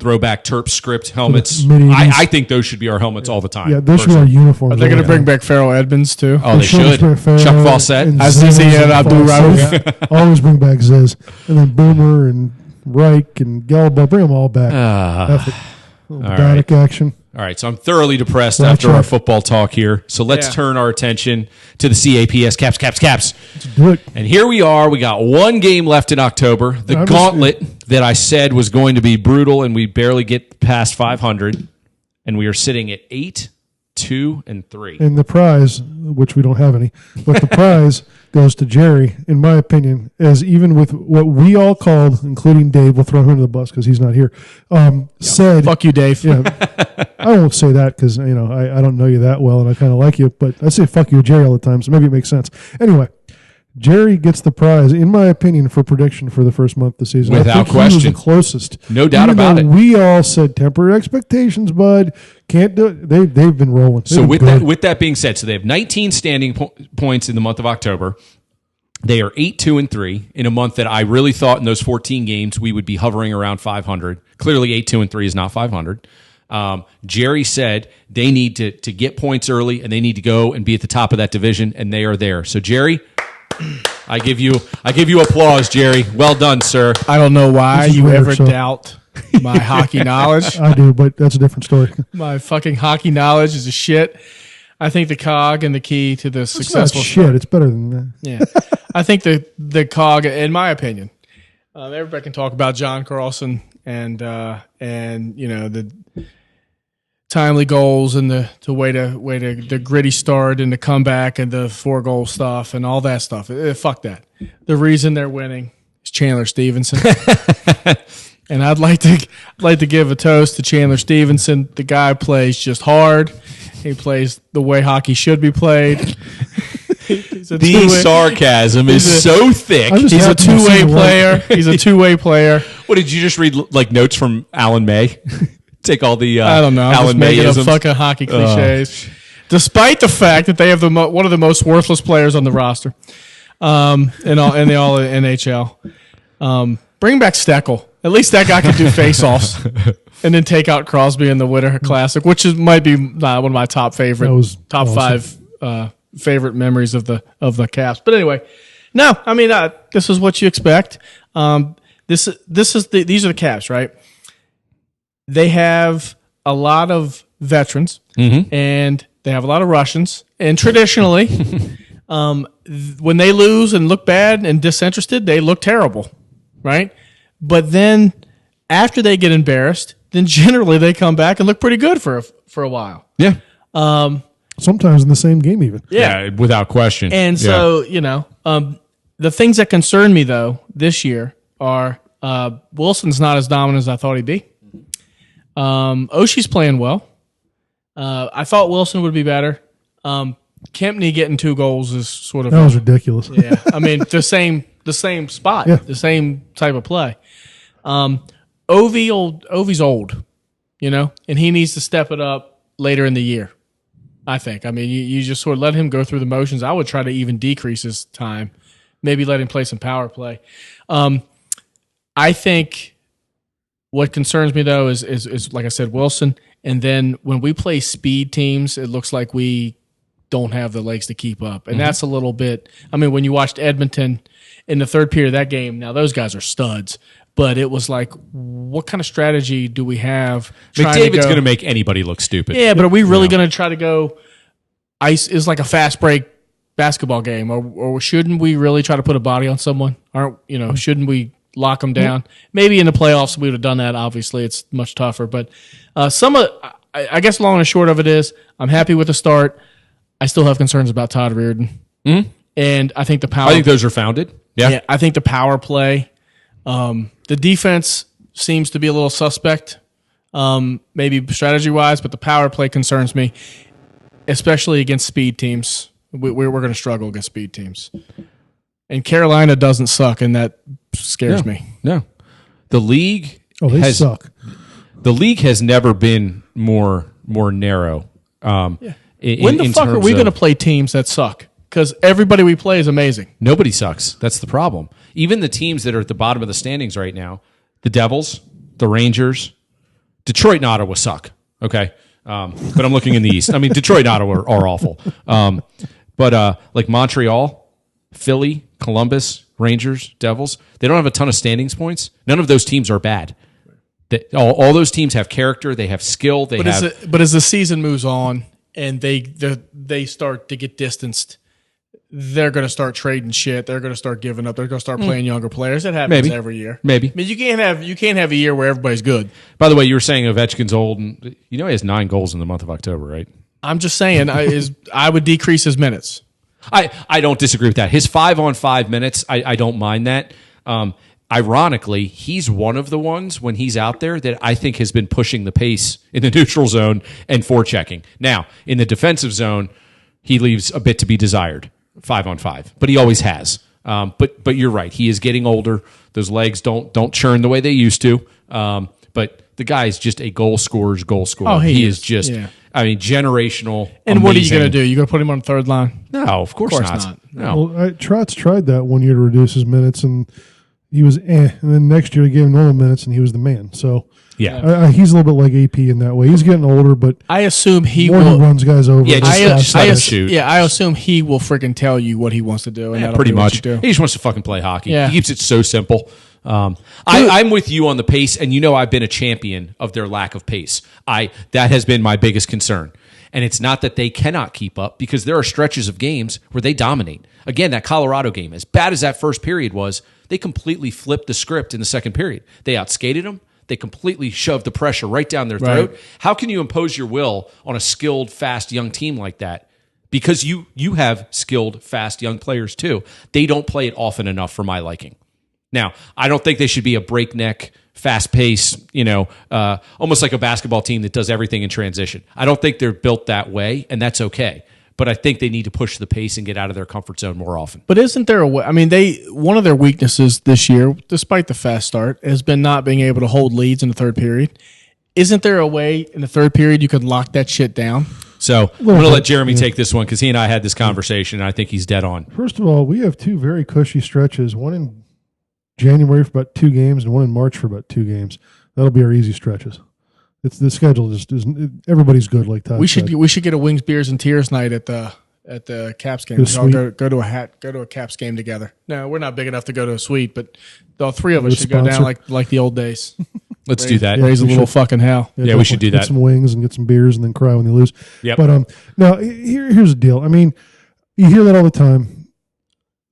Throwback Terps script helmets. Mini- I think those should be our helmets all the time. Yeah, those should be our personally. uniforms. Are they going to all bring the back Farrell Edmonds too? Oh, they should. bring Farrell Chuck Fawcett. and Aziz Ziz and Abdul Fawcett. Rauf. Yeah. Always bring back Ziz. And then Boomer and Reich and Gallup. Bring them all back. Bannock action. All right, so I'm thoroughly depressed Well, after check. our football talk here. So let's Yeah. turn our attention to the CAPS Caps. Do it. And here we are. We got one game left in October. The I'm just- gauntlet that I said was going to be brutal, and we barely get past 500. And we are sitting at 8, 2, and 3. And the prize, which we don't have any, but the prize goes to Jerry, in my opinion, as even with what we all called, including Dave, we'll throw him under the bus because he's not here, said, Fuck you, Dave. yeah, I won't say that because, I don't know you that well and I kind of like you, but I say fuck you, Jerry, all the time, so maybe it makes sense. Anyway, Jerry gets the prize, in my opinion, for prediction for the first month of the season. Without I think question. He was the closest. No doubt Even about though it. We all said temporary expectations, bud. Can't do it. They've been rolling. They've So been with good. that being said, so they have 19 standing points in the month of October. They are 8, 2, and 3 in a month that I really thought in those 14 games we would be hovering around 500. Clearly, 8, 2, and 3 is not 500. Jerry said they need to get points early and they need to go and be at the top of that division, and they are there. So Jerry, I give you applause, Jerry. Well done, sir. I don't know why This is you rare, ever so- doubt my hockey knowledge. I do, but that's a different story. My fucking hockey knowledge is a shit. I think the cog and the key to the It's not successful shit. It's better than that. Yeah, I think the cog, in my opinion, everybody can talk about John Carlson and the timely goals and the way to the gritty start and the comeback and the 4-goal stuff and all that stuff. Fuck that. The reason they're winning is Chandler Stevenson. And I'd like to give a toast to Chandler Stevenson. The guy plays just hard. He plays the way hockey should be played. The sarcasm is so thick. I'm just He's a happy to see two-way the light. player. He's a two-way player. What did you just read? Like notes from Alan May? Take all the I don't know. I'm just Alan making up May-isms. fucking hockey cliches. Despite the fact that they have one of the most worthless players on the roster, in the all NHL. Bring back Steckel. At least that guy could do face-offs, and then take out Crosby in the Winter Classic, which might be one of my top awesome. five favorite memories of the Caps. But anyway, no, I mean this is what you expect. These are the Caps, right? They have a lot of veterans, and they have a lot of Russians, and traditionally, when they lose and look bad and disinterested, they look terrible, right? But then after they get embarrassed, then generally they come back and look pretty good for a while. Yeah. Sometimes in the same game, even. Yeah, without question. And so, the things that concern me, though, this year are Wilson's not as dominant as I thought he'd be. Oshie's playing well. I thought Wilson would be better. Kempney getting 2 goals is sort of... That was ridiculous. Yeah, I mean, the same spot, Yeah. the same type of play. Ovi's old, and he needs to step it up later in the year, I think. I mean, you just sort of let him go through the motions. I would try to even decrease his time, maybe let him play some power play. I think what concerns me, though, is like I said, Wilson. And then when we play speed teams, it looks like we don't have the legs to keep up. And that's a little bit, I mean, when you watched Edmonton in the third period of that game, now those guys are studs, but it was like, what kind of strategy do we have? McDavid's going to make anybody look stupid. Yeah, but are we really going to try to go ice is like a fast break basketball game, or shouldn't we really try to put a body on someone? Shouldn't we lock them down? Maybe in the playoffs we would have done that. Obviously, it's much tougher, but I guess long and short of it is, I'm happy with the start. I still have concerns about Todd Reardon, and I think I think those are founded. Yeah. I think the power play, the defense seems to be a little suspect, maybe strategy wise, but the power play concerns me, especially against speed teams. We're going to struggle against speed teams, and Carolina doesn't suck, and that scares me. No, the league. They suck. The league has never been more narrow. When the fuck are we going to play teams that suck? Because everybody we play is amazing. Nobody sucks. That's the problem. Even the teams that are at the bottom of the standings right now, the Devils, the Rangers, Detroit and Ottawa suck. Okay, but I'm looking in the East. I mean, Detroit and Ottawa are awful. But like Montreal, Philly, Columbus, Rangers, Devils, they don't have a ton of standings points. None of those teams are bad. All those teams have character. They have skill. But as the season moves on and they start to get distanced, they're going to start trading shit. They're going to start giving up. They're going to start playing younger players. That happens every year. Maybe. I mean, you can't have a year where everybody's good. By the way, you were saying Ovechkin's old, and he has 9 goals in the month of October, right? I'm just saying, I would decrease his minutes. I don't disagree with that. His 5-on-5 minutes, I don't mind that. Ironically, he's one of the ones when he's out there that I think has been pushing the pace in the neutral zone and forechecking. Now, in the defensive zone, he leaves a bit to be desired, 5-on-5, but he always has. But you're right. He is getting older. Those legs don't churn the way they used to. But the guy is just a goal scorer. Oh, he is just, generational. And amazing. what are you going to do? You going to put him on the third line? No, of course not. No. Well, Trotz tried that one year to reduce his minutes, and he was and then next year he gave him normal minutes, and he was the man. So yeah, he's a little bit like AP in that way. He's getting older, but I assume he more will he runs guys over. Yeah, I assume he will freaking tell you what he wants to do, and that'll pretty be what much. you do. He just wants to fucking play hockey. Yeah. He keeps it so simple. I'm with you on the pace, and I've been a champion of their lack of pace. That has been my biggest concern. And it's not that they cannot keep up, because there are stretches of games where they dominate. Again, that Colorado game, as bad as that first period was, they completely flipped the script in the second period. They outskated them. They completely shoved the pressure right down their throat. Right. How can you impose your will on a skilled, fast, young team like that? Because you have skilled, fast, young players too. They don't play it often enough for my liking. Now, I don't think they should be a breakneck, fast pace, almost like a basketball team that does everything in transition. I don't think they're built that way, and that's okay. But I think they need to push the pace and get out of their comfort zone more often. But isn't there a way? I mean, one of their weaknesses this year, despite the fast start, has been not being able to hold leads in the third period. Isn't there a way in the third period you could lock that shit down? So I'm going to let Jeremy take this one because he and I had this conversation, and I think he's dead on. First of all, we have two very cushy stretches, one in January for about 2 games and one in March for about 2 games. That'll be our easy stretches. It's the schedule just isn't. Everybody's good, like Todd said. We should get a Wings, Beers, and Tears night at the Caps game. We all go to a Caps game together. No, we're not big enough to go to a suite, but the 3 of us should go down like the old days. Let's do that. Raise a little fucking hell. Yeah, we should do that. Get some wings and get some beers and then cry when they lose. Yep. But now here's the deal. I mean, you hear that all the time.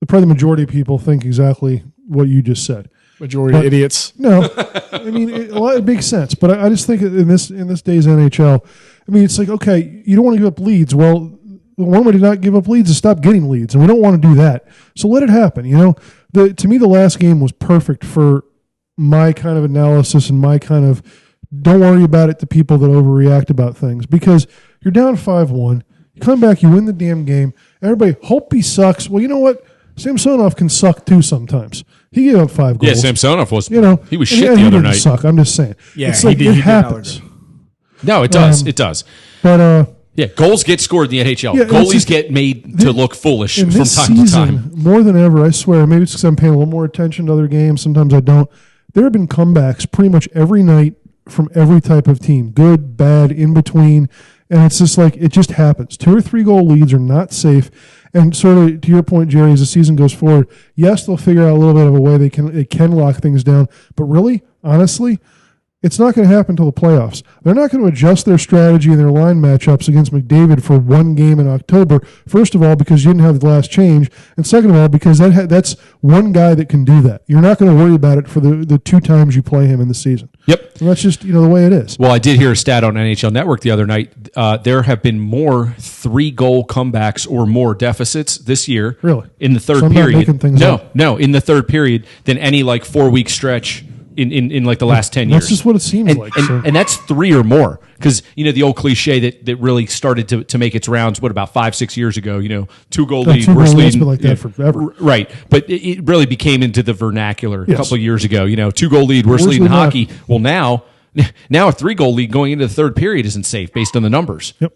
Probably the majority of people think exactly what you just said. Majority of idiots. No, I mean it makes sense, but I just think in this day's NHL, I mean it's like, okay, you don't want to give up leads. Well, one way to not give up leads is stop getting leads, and we don't want to do that. So let it happen. To me, the last game was perfect for my kind of analysis and my kind of don't worry about it to people that overreact about things, because you're down 5-1, you come back, you win the damn game. Everybody, Holtby sucks. Well, you know what? Samsonov can suck too sometimes. He gave up 5 goals. Yeah, Samsonov was. He was shit the other night. Suck. I'm just saying. Yeah, it's like it happens. No, it does. It does. But goals get scored in the NHL. Yeah, Goalies get made to look foolish from this time season, to time. More than ever, I swear. Maybe it's because I'm paying a little more attention to other games. Sometimes I don't. There have been comebacks pretty much every night from every type of team, good, bad, in between, and it's just like it just happens. 2 or 3 goal leads are not safe. And sort of to your point, Jerry, as the season goes forward, yes, they'll figure out a little bit of a way they can lock things down. But really, honestly, it's not going to happen until the playoffs. They're not going to adjust their strategy and their line matchups against McDavid for 1 game in October. First of all, because you didn't have the last change, and second of all, because that's one guy that can do that. You're not going to worry about it for the 2 times you play him in the season. Yep. And that's just the way it is. Well, I did hear a stat on NHL Network the other night. There have been more 3-goal comebacks or more deficits this year. Really? In the third So I'm not period. making things up. No, in the third period than any 4-week stretch in like the last 10 years. That's just what it seems like. And that's 3 or more. Because, the old cliche that really started to make its rounds, about 5-6 years ago, 2-goal lead, worst lead. It's been like that forever. Right. But it really became into the vernacular a couple of years ago. 2-goal lead, worst lead in hockey. Well, now a 3-goal lead going into the third period isn't safe based on the numbers. Yep.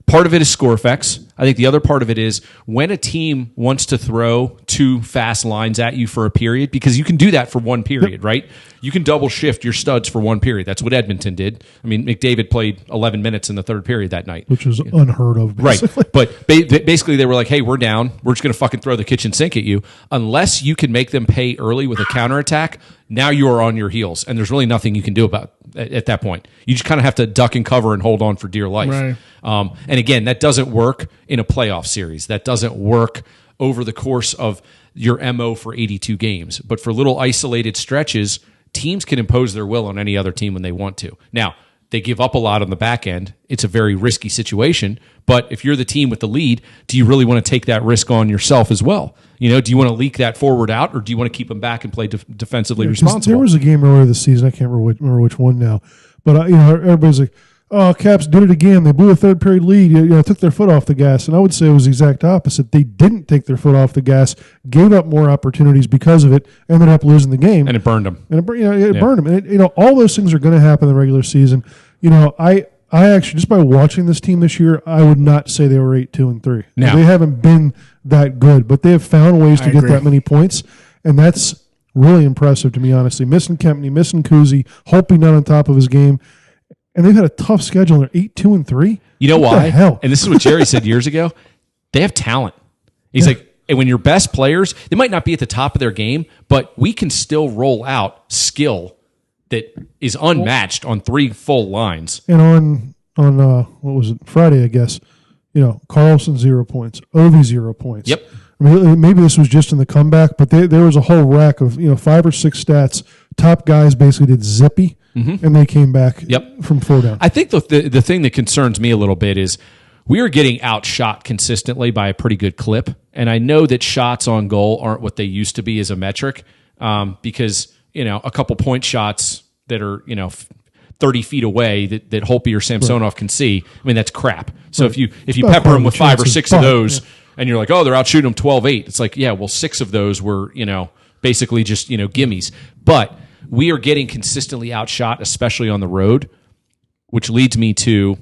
Part of it is score effects. I think the other part of it is when a team wants to throw 2 fast lines at you for a period, because you can do that for 1 period, right? You can double shift your studs for 1 period. That's what Edmonton did. I mean, McDavid played 11 minutes in the third period that night. Which was unheard of, basically. Right. But basically they were like, hey, we're down. We're just going to fucking throw the kitchen sink at you. Unless you can make them pay early with a counterattack, now you are on your heels. And there's really nothing you can do about at that point. You just kind of have to duck and cover and hold on for dear life. Right. And again, that doesn't work in a playoff series. That doesn't work over the course of your MO for 82 games. But for little isolated stretches, teams can impose their will on any other team when they want to. Now, they give up a lot on the back end. It's a very risky situation. But if you're the team with the lead, do you really want to take that risk on yourself as well? Do you want to leak that forward out, or do you want to keep them back and play defensively responsible? There was a game earlier this season. I can't remember which one now. But everybody's like, oh, Caps did it again. They blew a third period lead. Took their foot off the gas. And I would say it was the exact opposite. They didn't take their foot off the gas, gave up more opportunities because of it, ended up losing the game. And it burned them. And it burned them. And all those things are going to happen in the regular season. I actually, just by watching this team this year, I would not say they were 8-2-3. No. They haven't been that good, but they have found ways to get that many points, and that's really impressive to me, honestly. Missing Kempney, missing Kuzi, Holtby not on top of his game, and they've had a tough schedule. They're 8-2-3. You know what why? The hell? And this is what Jerry said years ago. They have talent. He's like, and when your best players, they might not be at the top of their game, but we can still roll out skill that is unmatched on 3 full lines. And on what was it, Friday, I guess, Carlson 0 points, Ovi 0 points. Yep. I mean, maybe this was just in the comeback, but there was a whole rack of 5 or 6 stats. Top guys basically did zippy, and they came back from 4 down. I think the thing that concerns me a little bit is we are getting outshot consistently by a pretty good clip, and I know that shots on goal aren't what they used to be as a metric. because a couple point shots that are 30 feet away that Holtby or Samsonov can see. I mean, that's crap. So if you pepper them with 5 or 6 of those, and you're like, oh, they're out shooting them 12-8. It's like, yeah, well, 6 of those were basically just gimmies. But we are getting consistently outshot, especially on the road, which leads me to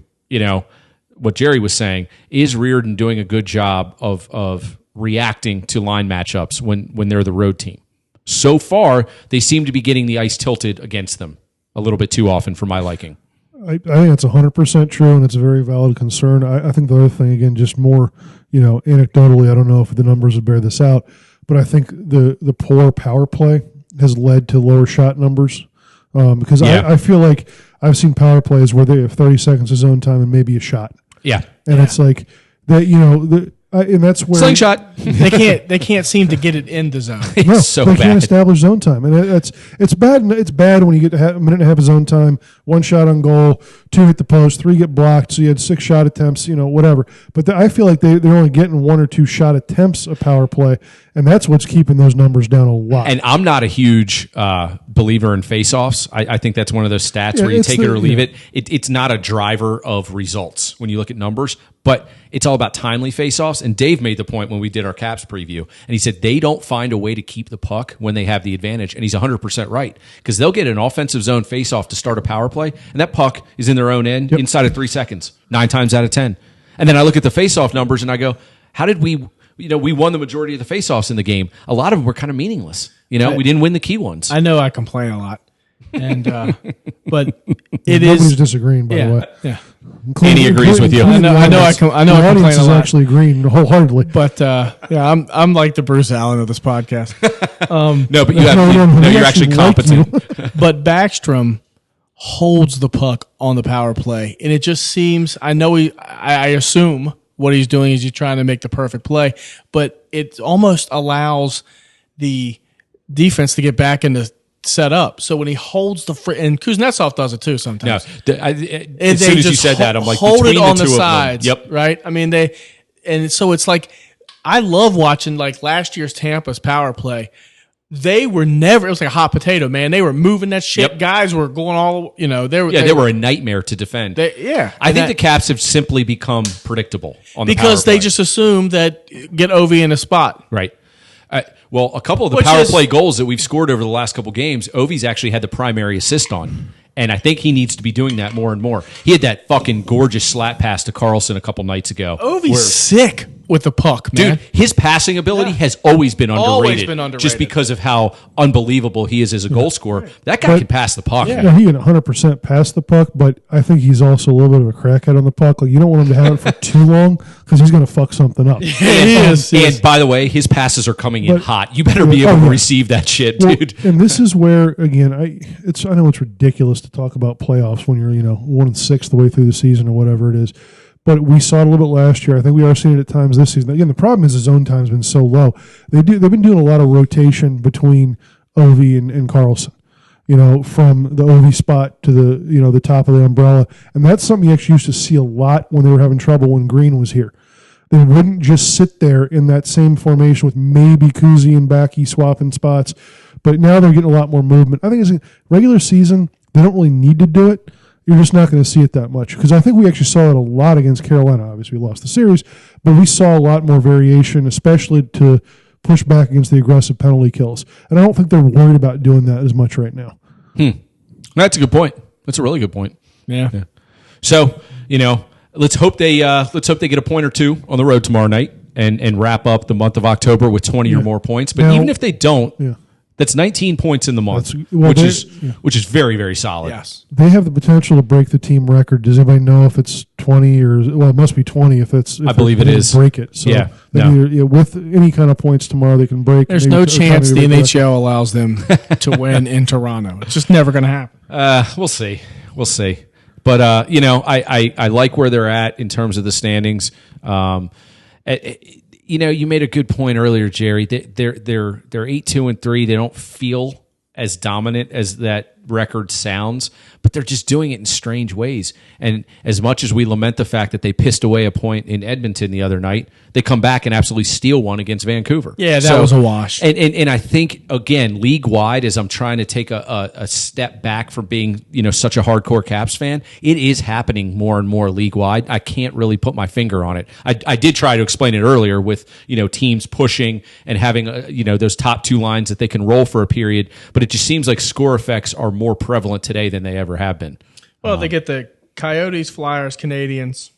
what Jerry was saying. Is Reardon doing a good job of reacting to line matchups when they're the road team? So far, they seem to be getting the ice tilted against them a little bit too often for my liking. I think that's 100% true, and it's a very valid concern. I think the other thing, again, just more, anecdotally, I don't know if the numbers would bear this out, but I think the poor power play has led to lower shot numbers. Because I feel like I've seen power plays where they have 30 seconds of zone time and maybe a shot. Yeah. And it's like that, and that's where slingshot. They can't seem to get it in the zone. No, so they bad. can't establish zone time, and it's bad. It's bad when you get a minute and a half of zone time, 1 shot on goal, 2 hit the post, 3 get blocked. So you had 6 shot attempts, whatever. But I feel like they're only getting 1 or 2 shot attempts a power play, and that's what's keeping those numbers down a lot. And I'm not a huge believer in faceoffs. I think that's one of those stats where you take it or leave it. It's not a driver of results when you look at numbers, but it's all about timely faceoffs. And Dave made the point when we did our Caps preview, and he said they don't find a way to keep the puck when they have the advantage. And he's 100% right, because they'll get an offensive zone faceoff to start a power play, and that puck is in their own end inside of 3 seconds, 9 times out of 10. And then I look at the faceoff numbers and I go, how did we won the majority of the faceoffs in the game. A lot of them were kind of meaningless. We didn't win the key ones. I know I complain a lot, and but Nobody's disagreeing, by the way. Yeah. Andy agrees with you. I know. I The complain audience a is lot. actually agreeing wholeheartedly. But I'm like the Bruce Allen of this podcast. No, but you're actually competent. But Backstrom holds the puck on the power play, and it just seems. I assume what he's doing is he's trying to make the perfect play, but it almost allows the defense to get back into set up. So when he holds and Kuznetsov does it too sometimes. No, as soon as you said that, I'm like, hold it between on the the two sides. of them. Yep. Right. I mean, and so it's like, I love watching like last year's Tampa's power play. They were it was like a hot potato, man. They were moving that shit. Yep. Guys were going all, they were a nightmare to defend. I think the Caps have simply become predictable on the power because play. they just assume that get Ovi in a spot. Right. Well, a couple of the power play goals that we've scored over the last couple games, Ovi's actually had the primary assist on. And I think he needs to be doing that more and more. He had that fucking gorgeous slap pass to Carlson a couple nights ago. Ovi's sick with the puck, man. Dude, his passing ability has always been underrated. Always been underrated. Just because of how unbelievable he is as a goal scorer. That guy can pass the puck. Yeah, he can 100% pass the puck, but I think he's also a little bit of a crackhead on the puck. Like, you don't want him to have it for too long because he's going to fuck something up. And by the way, his passes are coming in hot. You better be able to receive that shit, dude. And this is where, again, I know it's ridiculous to talk about playoffs when you're 1-6 the way through the season or whatever it is. But we saw it a little bit last year. I think we are seeing it at times this season. Again, the problem is the zone time's been so low. They've been doing a lot of rotation between Ovi and Carlson. From the Ovi spot to the top of the umbrella, and that's something you actually used to see a lot when they were having trouble when Green was here. They wouldn't just sit there in that same formation with maybe Kuzi and Backy swapping spots, but now they're getting a lot more movement. I think as a regular season, they don't really need to do it. You're just not going to see it that much because I think we actually saw it a lot against Carolina. Obviously, we lost the series, but we saw a lot more variation, especially to push back against the aggressive penalty kills. And I don't think they're worried about doing that as much right now. That's a good point. That's a really good point. Yeah. So, let's hope they get a point or two on the road tomorrow night and wrap up the month of October with 20 or more points. But even if they don't, that's 19 points in the month, which is very, very solid. Yes. They have the potential to break the team record. Does anybody know if it's 20 or it must be 20 if I believe it is. Break it. So with any kind of points tomorrow they can break. There's no chance the NHL allows them to win in Toronto. It's just never going to happen. We'll see. But I like where they're at in terms of the standings. You made a good point earlier, Jerry. They're 8-2-3. They don't feel as dominant as that record sounds, but they're just doing it in strange ways. And as much as we lament the fact that they pissed away a point in Edmonton the other night, they come back and absolutely steal one against Vancouver. Yeah, that was a wash. And I think, again, league-wide, as I'm trying to take a step back from being, such a hardcore Caps fan, it is happening more and more league-wide. I can't really put my finger on it. I did try to explain it earlier with, teams pushing and having, those top two lines that they can roll for a period, but it just seems like score effects are more prevalent today than they ever have been. Well, they get the Coyotes, Flyers, Canadians.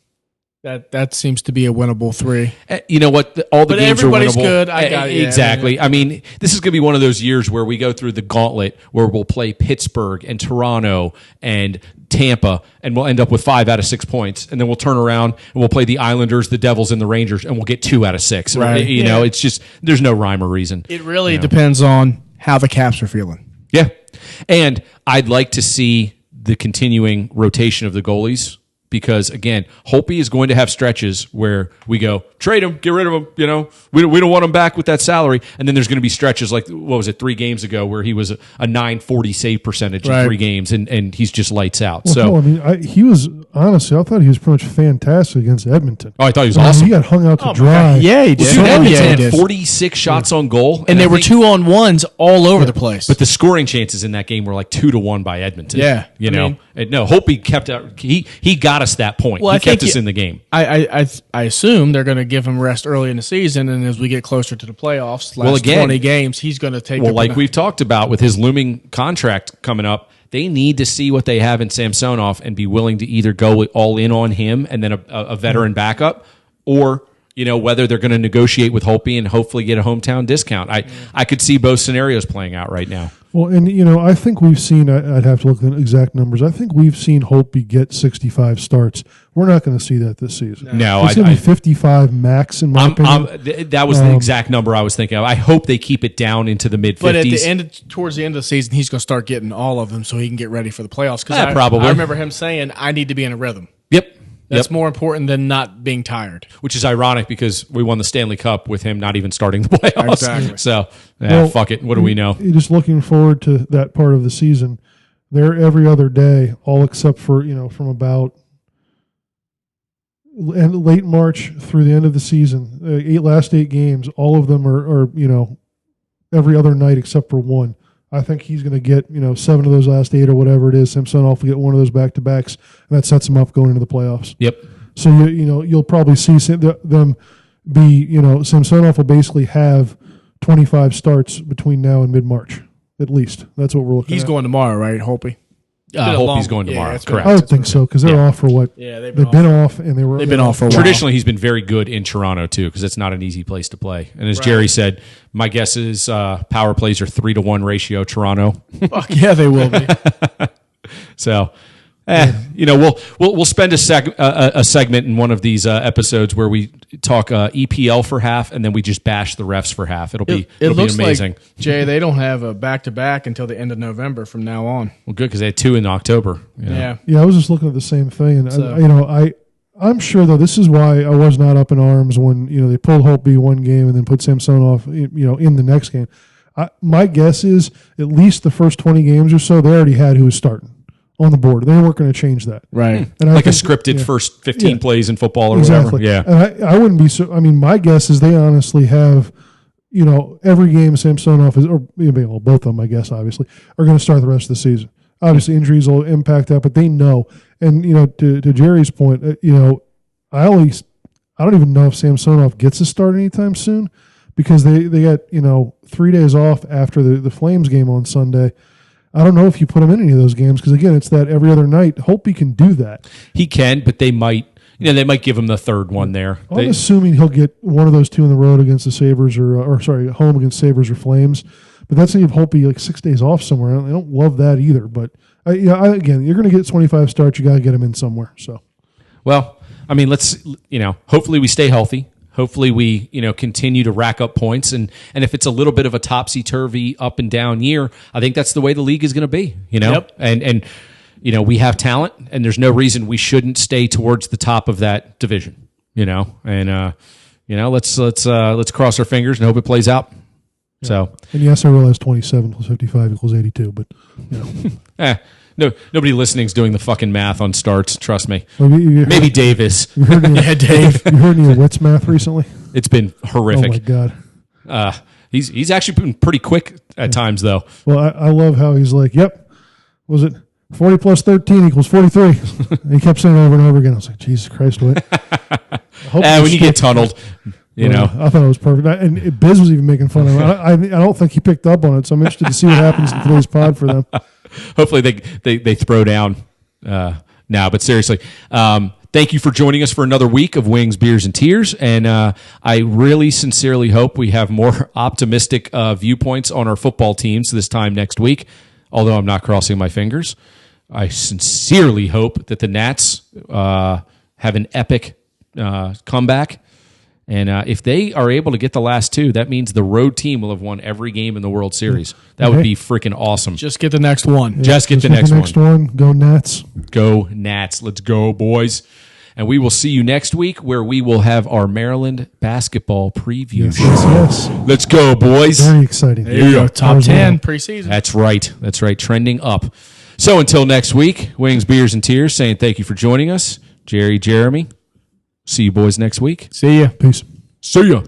That seems to be a winnable 3. You know what? All the games are winnable. Everybody's good. I got it. Exactly. I mean, this is going to be one of those years where we go through the gauntlet where we'll play Pittsburgh and Toronto and Tampa, and we'll end up with 5 out of 6 points, and then we'll turn around and we'll play the Islanders, the Devils, and the Rangers, and we'll get 2 out of 6. Right. It's just there's no rhyme or reason. It really depends on how the Caps are feeling. Yeah, and I'd like to see the continuing rotation of the goalies. Because, again, Holtby is going to have stretches where we go, trade him, get rid of him, We don't want him back with that salary. And then there's going to be stretches like, 3 games ago where he was a 940 save percentage in 3 games, and he's just lights out. Well, he was, honestly, I thought he was pretty much fantastic against Edmonton. Oh, I thought he was awesome. He got hung out to dry. Yeah, he did. Dude, Edmonton had 46 shots on goal. And they were 2-on-1s all over the place. But the scoring chances in that game were like 2-1 by Edmonton. Yeah. No, Holtby kept out. He got us that point. Well, he kept us in the game. I assume they're going to give him rest early in the season, and as we get closer to the playoffs, last 20 games, he's going to take. Well, like we've talked about with his looming contract coming up, they need to see what they have in Samsonov and be willing to either go all in on him and then a veteran backup, or whether they're going to negotiate with Holtby and hopefully get a hometown discount. I could see both scenarios playing out right now. Well, and I think we've seen. I'd have to look at the exact numbers. I think we've seen Holtby get 65 starts. We're not going to see that this season. No, it's going to be 55 max in my opinion. That was the exact number I was thinking of. I hope they keep it down into the mid 50s. But at towards the end of the season, he's going to start getting all of them so he can get ready for the playoffs. Because probably. I remember him saying, "I need to be in a rhythm." Yep. That's more important than not being tired. Which is ironic because we won the Stanley Cup with him not even starting the playoffs. Exactly. So, fuck it. What do we know? Just looking forward to that part of the season. They're every other day, all except for, from about late March through the end of the season. Last 8 games, all of them are every other night except for one. I think he's going to get, 7 of those last 8 or whatever it is. Samsonov will get one of those back-to-backs, and that sets him up going into the playoffs. Yep. So, you'll probably see them be, Samsonov will basically have 25 starts between now and mid-March, at least. That's what we're looking at. He's going tomorrow, right, Holtby? Holtby's going tomorrow. Correct. I would think so, because they're off for what? Yeah, they've been off, and they've been off for a while. Traditionally, he's been very good in Toronto too, because it's not an easy place to play. And as Jerry said, my guess is power plays are 3-1 ratio Toronto. Fuck yeah, they will be. So, we'll spend a segment in one of these episodes where we talk EPL for half, and then we just bash the refs for half. It'll be amazing. Like, Jay, they don't have a back-to-back until the end of November from now on. Well, good, because they had 2 in October. Yeah. I was just looking at the same thing, and I'm sure though this is why I was not up in arms when they pulled Holtby one game and then put Samsonov in the next game. My guess is at least the first 20 games or so they already had who was starting on the board. They weren't going to change that. Right. And like a scripted first 15 plays in football or whatever. Yeah. And I wouldn't be so. I mean, my guess is they honestly have, every game Samsonov is, or both of them, I guess, obviously, are going to start the rest of the season. Obviously, injuries will impact that, but they know. And, to Jerry's point, I don't even know if Samsonov gets a start anytime soon because they got, 3 days off after the Flames game on Sunday. I don't know if you put him in any of those games because, again, it's that every other night. Holtby can do that. He can, but they might give him the third one there. I'm assuming he'll get one of those 2 on the road against the Sabres home against Sabres or Flames. But that's if Holtby like 6 days off somewhere. I don't love that either. But, again, you're going to get 25 starts. You got to get him in somewhere. So, well, I mean, let's, hopefully we stay healthy. Hopefully we, continue to rack up points. And if it's a little bit of a topsy-turvy up and down year, I think that's the way the league is going to be, Yep. And we have talent, and there's no reason we shouldn't stay towards the top of that division, and let's cross our fingers and hope it plays out. So, And yes, I realize 27 plus 55 equals 82, but no, nobody listening is doing the fucking math on starts. Trust me. well, Maybe Davis. you heard any, Yeah, Dave. you heard any of Witt's math recently? It's been Oh horrific. my God. He's actually been pretty quick at times, though. Well, I love how he's like, yep, was it 40 plus 13 equals 43? And he kept saying it over and over again. I was like, Jesus Christ, Witt. When you get tunneled, you know. I thought it was perfect. And Biz was even making fun of him. I don't think he picked up on it, so I'm interested to see what happens in today's pod for them. Hopefully they throw down now. But seriously, thank you for joining us for another week of Wings, Beers, and Tears. And I really sincerely hope we have more optimistic viewpoints on our football teams this time next week, although I'm not crossing my fingers. I sincerely hope that the Nats have an epic comeback. And if they are able to get the last two, that means the road team will have won every game in the World Series. That would be freaking awesome. Just get the next one. Just get the next one. Go Nats. Go Nats. Let's go, boys. And we will see you next week where we will have our Maryland basketball preview. Yes. Let's go, boys. Very exciting. There you go. Top 10 preseason. That's right. That's right. Trending up. So until next week, Wings, Beers, and Tears saying thank you for joining us. Jeremy, see you boys next week. See ya. Peace. See ya.